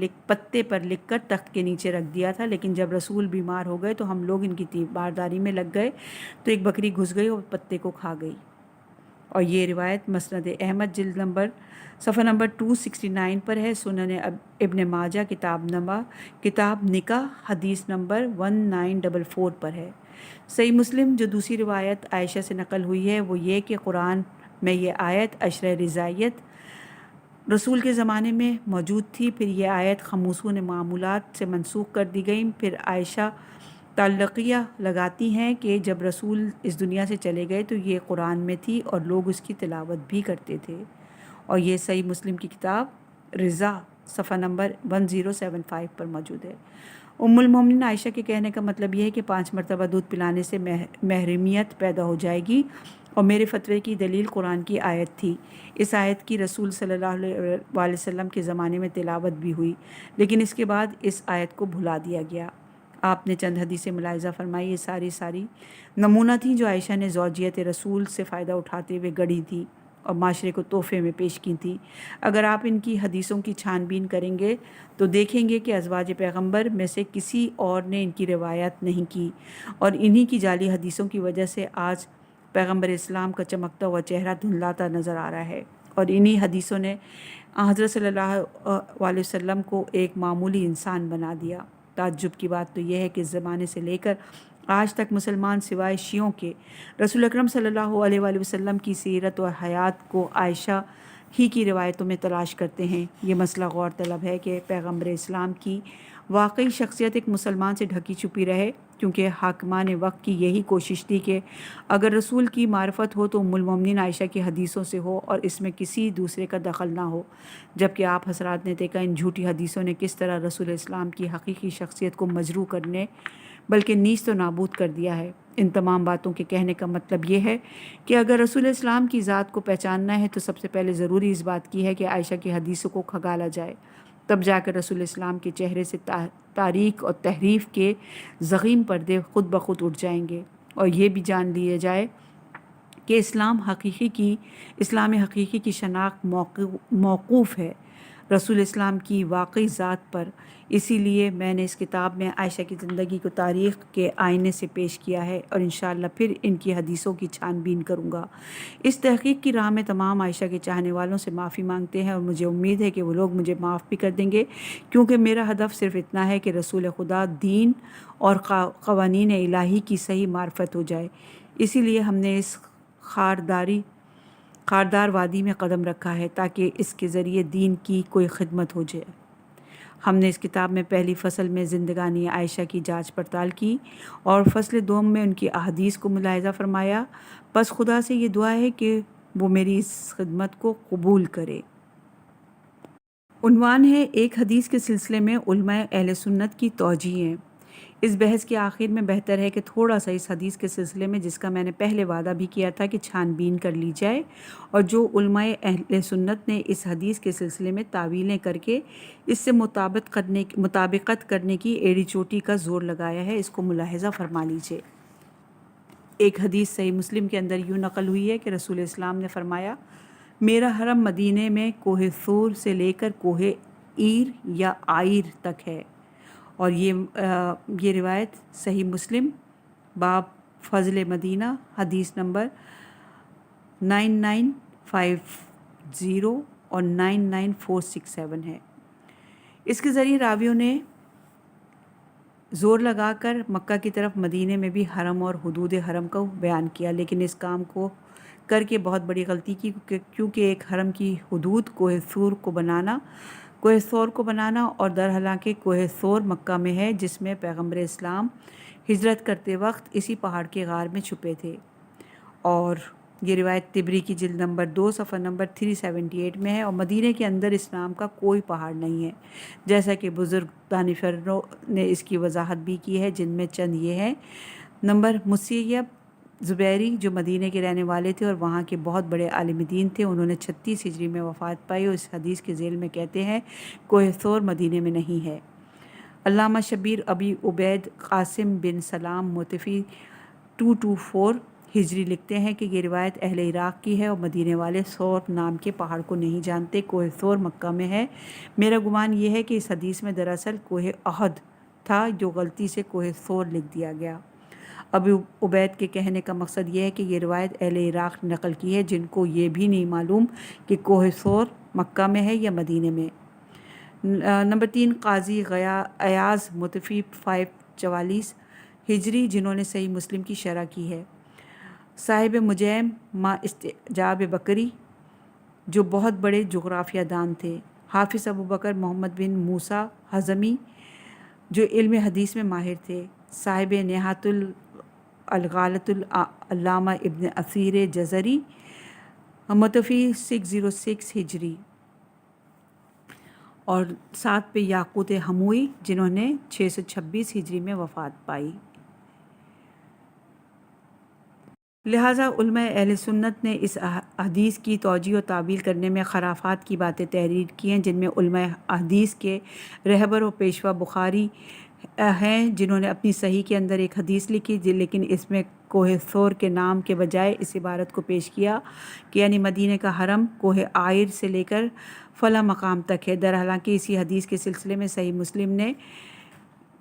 لکھ کر تخت کے نیچے رکھ دیا تھا، لیکن جب رسول بیمار ہو گئے تو ہم لوگ ان کی تیمارداری میں لگ گئے تو ایک بکری گھس گئی اور پتے کو کھا گئی۔ اور یہ روایت مسند احمد جلد صفحہ نمبر 269 پر ہے، سنن ابن ماجہ کتاب نکاح حدیث نمبر 1944 پر ہے۔ صحیح مسلم جو دوسری روایت عائشہ سے نقل ہوئی ہے وہ یہ کہ قرآن میں یہ آیت عشر رضاعیت رسول کے زمانے میں موجود تھی، پھر یہ آیت خموسون معمولات سے منسوخ کر دی گئی۔ پھر عائشہ تعلقیہ لگاتی ہیں کہ جب رسول اس دنیا سے چلے گئے تو یہ قرآن میں تھی اور لوگ اس کی تلاوت بھی کرتے تھے، اور یہ صحیح مسلم کی کتاب رضا صفحہ نمبر 1075 پر موجود ہے۔ ام المومنین عائشہ کے کہنے کا مطلب یہ ہے کہ 5 مرتبہ دودھ پلانے سے محرمیت پیدا ہو جائے گی، اور میرے فتوے کی دلیل قرآن کی آیت تھی۔ اس آیت کی رسول صلی اللہ علیہ وآلہ وسلم کے زمانے میں تلاوت بھی ہوئی، لیکن اس کے بعد اس آیت کو بھلا دیا گیا۔ آپ نے چند حدیثیں ملاحظہ فرمائی، یہ ساری نمونہ تھیں جو عائشہ نے زوجیت رسول سے فائدہ اٹھاتے ہوئے گڑھی تھی۔ اور معاشرے کو تحفے میں پیش کی تھیں۔ اگر آپ ان کی حدیثوں کی چھان بین کریں گے تو دیکھیں گے کہ ازواج پیغمبر میں سے کسی اور نے ان کی روایت نہیں کی، اور انہی کی جعلی حدیثوں کی وجہ سے آج پیغمبر اسلام کا چمکتا ہوا چہرہ دھندلاتا نظر آ رہا ہے، اور انہی حدیثوں نے حضرت صلی اللہ علیہ وسلم کو ایک معمولی انسان بنا دیا۔ تعجب کی بات تو یہ ہے کہ اس زمانے سے لے کر آج تک مسلمان سوائے شیعوں کے رسول اکرم صلی اللہ علیہ وآلہ وسلم کی سیرت و حیات کو عائشہ ہی کی روایتوں میں تلاش کرتے ہیں۔ یہ مسئلہ غور طلب ہے کہ پیغمبر اسلام کی واقعی شخصیت ایک مسلمان سے ڈھکی چھپی رہے، کیونکہ حاکمان وقت کی یہی کوشش تھی کہ اگر رسول کی معرفت ہو تو ام المومنین عائشہ کی حدیثوں سے ہو اور اس میں کسی دوسرے کا دخل نہ ہو، جبکہ آپ حضرات نے دیکھا ان جھوٹی حدیثوں نے کس طرح رسول اسلام کی حقیقی شخصیت کو مجروح کرنے بلکہ نیست و نابود کر دیا ہے۔ ان تمام باتوں کے کہنے کا مطلب یہ ہے کہ اگر رسول اسلام کی ذات کو پہچاننا ہے تو سب سے پہلے ضروری اس بات کی ہے کہ عائشہ کی حدیثوں کو کھنگالا جائے، تب جا کر رسول اسلام کے چہرے سے تاریخ اور تحریف کے ضخیم پردے خود بخود اٹھ جائیں گے، اور یہ بھی جان لیا جائے کہ اسلام حقیقی کی شناخت موقوف ہے رسول اسلام کی واقعی ذات پر۔ اسی لیے میں نے اس کتاب میں عائشہ کی زندگی کو تاریخ کے آئینے سے پیش کیا ہے، اور انشاءاللہ پھر ان کی حدیثوں کی چھان بین کروں گا۔ اس تحقیق کی راہ میں تمام عائشہ کے چاہنے والوں سے معافی مانگتے ہیں، اور مجھے امید ہے کہ وہ لوگ مجھے معاف بھی کر دیں گے، کیونکہ میرا ہدف صرف اتنا ہے کہ رسول خدا، دین اور قوانین الہی کی صحیح معرفت ہو جائے۔ اسی لیے ہم نے اس خاردار وادی میں قدم رکھا ہے تاکہ اس کے ذریعے دین کی کوئی خدمت ہو جائے۔ ہم نے اس کتاب میں پہلی فصل میں زندگانی عائشہ کی جانچ پڑتال کی اور فصل دوم میں ان کی احادیث کو ملاحظہ فرمایا۔ بس خدا سے یہ دعا ہے کہ وہ میری اس خدمت کو قبول کرے۔ عنوان ہے ایک حدیث کے سلسلے میں علماء اہل سنت کی توجیہیں۔ اس بحث کے آخر میں بہتر ہے کہ تھوڑا سا اس حدیث کے سلسلے میں، جس کا میں نے پہلے وعدہ بھی کیا تھا کہ چھان بین کر لی جائے، اور جو علماء اہل سنت نے اس حدیث کے سلسلے میں تعویلیں کر کے اس سے مطابقت کرنے کی ایڑی چوٹی کا زور لگایا ہے، اس کو ملاحظہ فرما لیجیے۔ ایک حدیث صحیح مسلم کے اندر یوں نقل ہوئی ہے کہ رسول اسلام نے فرمایا، میرا حرم مدینے میں کوہ طور سے لے کر کوہ عیر یا عائر تک ہے، اور یہ روایت صحیح مسلم باب فضل مدینہ حدیث نمبر 9950 اور 99467 ہے۔ اس کے ذریعے راویوں نے زور لگا کر مکہ کی طرف مدینے میں بھی حرم اور حدود حرم کو بیان کیا، لیکن اس کام کو کر کے بہت بڑی غلطی کی، کیونکہ ایک حرم کی حدود کوہ طور کو بنانا اور در حالانکہ کوہ طور مکہ میں ہے، جس میں پیغمبر اسلام ہجرت کرتے وقت اسی پہاڑ کے غار میں چھپے تھے، اور یہ روایت طبری کی جلد نمبر 2 صفحہ نمبر 378 میں ہے، اور مدینہ کے اندر اس نام کا کوئی پہاڑ نہیں ہے، جیسا کہ بزرگ دانشوروں نے اس کی وضاحت بھی کی ہے، جن میں چند یہ ہیں۔ نمبر مسیب زبیری جو مدینہ کے رہنے والے تھے اور وہاں کے بہت بڑے عالم دین تھے، انہوں نے 36 ہجری میں وفات پائی، اور اس حدیث کے ذیل میں کہتے ہیں کوہ طور مدینہ میں نہیں ہے۔ علامہ شبیر ابی عبید قاسم بن سلام موتفی 224 ہجری لکھتے ہیں کہ یہ روایت اہل عراق کی ہے، اور مدینے والے ثور نام کے پہاڑ کو نہیں جانتے، کوہ طور مکہ میں ہے۔ میرا گمان یہ ہے کہ اس حدیث میں دراصل کوہ احد تھا، جو غلطی سے کوہ طور لکھ دیا گیا۔ ابو عبید کے کہنے کا مقصد یہ ہے کہ یہ روایت اہل عراق نے نقل کی ہے، جن کو یہ بھی نہیں معلوم کہ کوہ طور مکہ میں ہے یا مدینے میں۔ نمبر 3 قاضی ایاز متفی 544 ہجری، جنہوں نے صحیح مسلم کی شرح کی ہے۔ صاحب مجیم ما استجاب بکری جو بہت بڑے جغرافیہ دان تھے۔ حافظ ابو بکر محمد بن موسیٰ حزمی جو علم حدیث میں ماہر تھے۔ صاحب نہایت الغالۃ علامہ ابن اثیر جزری متوفی 606 ہجری، اور ساتھ پہ یاقوت ہموئی جنہوں نے 626 ہجری میں وفات پائی۔ لہٰذا علماء اہل سنت نے اس حدیث کی توجیہ و تعویل کرنے میں خرافات کی باتیں تحریر کی ہیں، جن میں علماء حدیث کے رہبر و پیشوا بخاری ہیں جنہوں نے اپنی صحیح کے اندر ایک حدیث لکھی لیکن اس میں کوہ ثور کے نام کے بجائے اس عبارت کو پیش کیا کہ یعنی مدینہ کا حرم کوہ عائر سے لے کر فلاں مقام تک ہے. در حالانکہ اسی حدیث کے سلسلے میں صحیح مسلم نے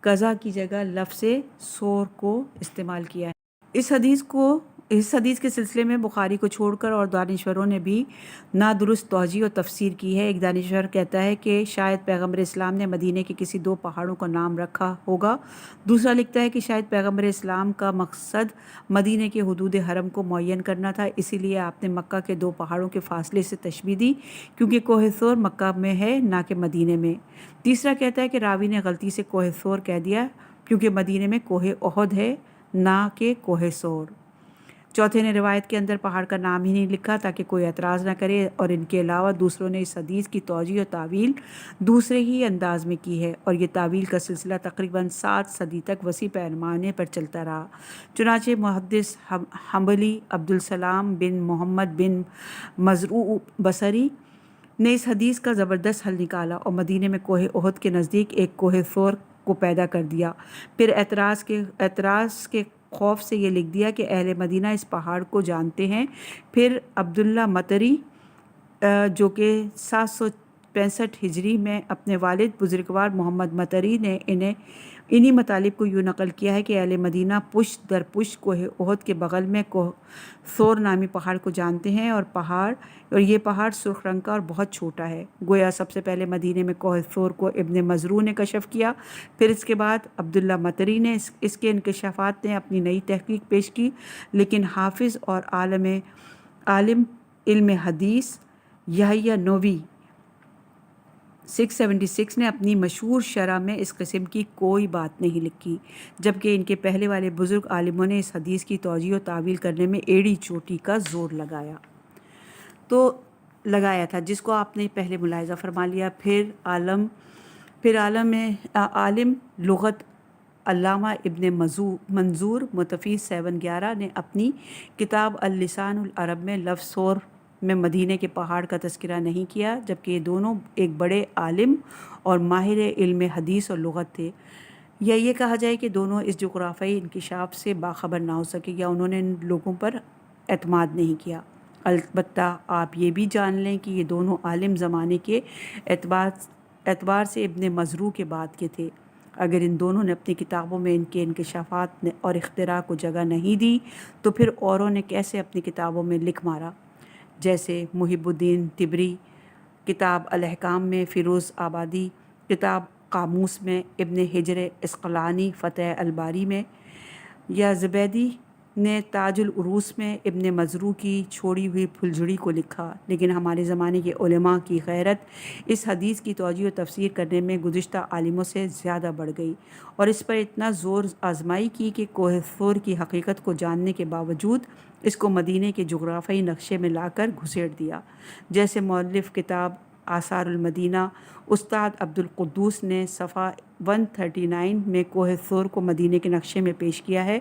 قضا کی جگہ لفظ ثور کو استعمال کیا ہے. اس حدیث کے سلسلے میں بخاری کو چھوڑ کر اور دانشوروں نے بھی نادرست توجیہ و تفسیر کی ہے. ایک دانشور کہتا ہے کہ شاید پیغمبر اسلام نے مدینہ کے کسی 2 پہاڑوں کا نام رکھا ہوگا. دوسرا لکھتا ہے کہ شاید پیغمبر اسلام کا مقصد مدینہ کے حدود حرم کو معین کرنا تھا، اسی لیے آپ نے مکہ کے 2 پہاڑوں کے فاصلے سے تشبیہ دی کیونکہ کوہ ثور مکہ میں ہے نہ کہ مدینہ میں. تیسرا کہتا ہے کہ راوی نے غلطی سے کوہ ثور کہہ دیا کیونکہ مدینہ میں کوہ احد ہے نہ کہ کوہ ثور. چوتھے نے روایت کے اندر پہاڑ کا نام ہی نہیں لکھا تاکہ کوئی اعتراض نہ کرے، اور ان کے علاوہ دوسروں نے اس حدیث کی توجیہ و تعویل دوسرے ہی انداز میں کی ہے، اور یہ تعویل کا سلسلہ تقریباً 7 صدی تک وسیع پیمانے پر چلتا رہا. چنانچہ محدث حنبلی عبدالسلام بن محمد بن مزروع بصری نے اس حدیث کا زبردست حل نکالا اور مدینہ میں کوہ احد کے نزدیک ایک کوہ ثور کو پیدا کر دیا. پھر اعتراض کے خوف سے یہ لکھ دیا کہ اہل مدینہ اس پہاڑ کو جانتے ہیں. پھر عبداللہ مطری جو کہ 765 ہجری میں اپنے والد بزرگوار محمد مطری نے انہی مطالب کو یوں نقل کیا ہے کہ اہل مدینہ پشت در پشت کوہ احد کے بغل میں کوہ ثور نامی پہاڑ کو جانتے ہیں، اور یہ پہاڑ سرخ رنگ کا اور بہت چھوٹا ہے. گویا سب سے پہلے مدینہ میں کوہ ثور کو ابن مزروع نے کشف کیا، پھر اس کے بعد عبداللہ مطری نے اس کے انکشافات نے اپنی نئی تحقیق پیش کی. لیکن حافظ اور عالم علم حدیث یحییٰ نووی 676 نے اپنی مشہور شرح میں اس قسم کی کوئی بات نہیں لکھی، جبکہ ان کے پہلے والے بزرگ عالموں نے اس حدیث کی توجیہ و تعویل کرنے میں ایڑی چوٹی کا زور لگایا تھا، جس کو آپ نے پہلے ملاحظہ فرما لیا. پھر عالم لغت علامہ ابن منظور متفی 711 نے اپنی کتاب اللسان العرب میں لفظ ثور میں مدینہ کے پہاڑ کا تذکرہ نہیں کیا، جبکہ یہ دونوں ایک بڑے عالم اور ماہر علم حدیث اور لغت تھے. یا یہ کہا جائے کہ دونوں اس جغرافیائی انکشاف سے باخبر نہ ہو سکے یا انہوں نے ان لوگوں پر اعتماد نہیں کیا. البتہ آپ یہ بھی جان لیں کہ یہ دونوں عالم زمانے کے اعتبار سے ابن مزروع کے بعد کے تھے. اگر ان دونوں نے اپنی کتابوں میں ان کے انکشافات اور اختراع کو جگہ نہیں دی تو پھر اوروں نے کیسے اپنی کتابوں میں لکھ مارا؟ جیسے محب الدین طبری کتاب الاحکام میں، فیروز آبادی کتاب قاموس میں، ابن حجر عسقلانی فتح الباری میں، یا زبیدی نے تاج العروس میں ابن مزروع کی چھوڑی ہوئی پھلجھڑی کو لکھا. لیکن ہمارے زمانے کے علماء کی غیرت اس حدیث کی توجیہ و تفسیر کرنے میں گزشتہ عالموں سے زیادہ بڑھ گئی اور اس پر اتنا زور آزمائی کی کہ کوہ ثور کی حقیقت کو جاننے کے باوجود اس کو مدینہ کے جغرافیائی نقشے میں لا کر گھسیٹ دیا. جیسے مؤلف کتاب آثار المدینہ استاد عبدالقدوس نے صفحہ 139 میں کوہ ثور کو مدینہ کے نقشے میں پیش کیا ہے،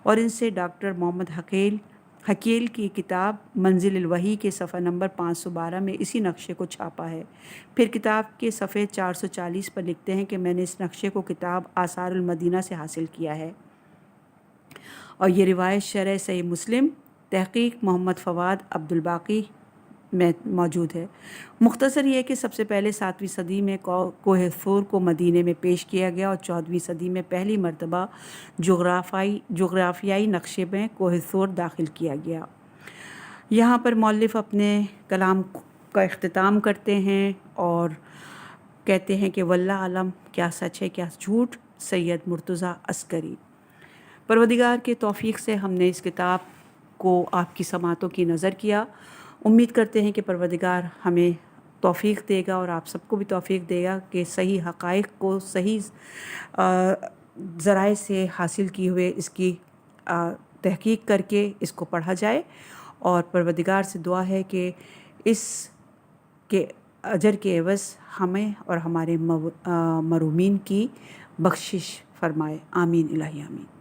اور ان سے ڈاکٹر محمد حکیل کی کتاب منزل الوحی کے صفحہ نمبر 512 میں اسی نقشے کو چھاپا ہے. پھر کتاب کے صفحے 440 پر لکھتے ہیں کہ میں نے اس نقشے کو کتاب آثار المدینہ سے حاصل کیا ہے، اور یہ روایت شرح صحیح مسلم تحقیق محمد فواد عبدالباقی میں موجود ہے. مختصر یہ کہ سب سے پہلے 7ویں صدی میں کوہ ثور کو مدینہ میں پیش کیا گیا اور 14ویں صدی میں پہلی مرتبہ جغرافیائی نقشے میں کوہ ثور داخل کیا گیا. یہاں پر مؤلف اپنے کلام کا اختتام کرتے ہیں اور کہتے ہیں کہ واللہ عالم کیا سچ ہے کیا جھوٹ. سید مرتضیٰ عسکری. پروردگار کے توفیق سے ہم نے اس کتاب کو آپ کی سماعتوں کی نظر کیا. امید کرتے ہیں کہ پروردگار ہمیں توفیق دے گا اور آپ سب کو بھی توفیق دے گا کہ صحیح حقائق کو صحیح ذرائع سے حاصل کیے ہوئے اس کی تحقیق کر کے اس کو پڑھا جائے، اور پروردگار سے دعا ہے کہ اس کے اجر کے عوض ہمیں اور ہمارے مرومین کی بخشش فرمائے. آمین الہی آمین.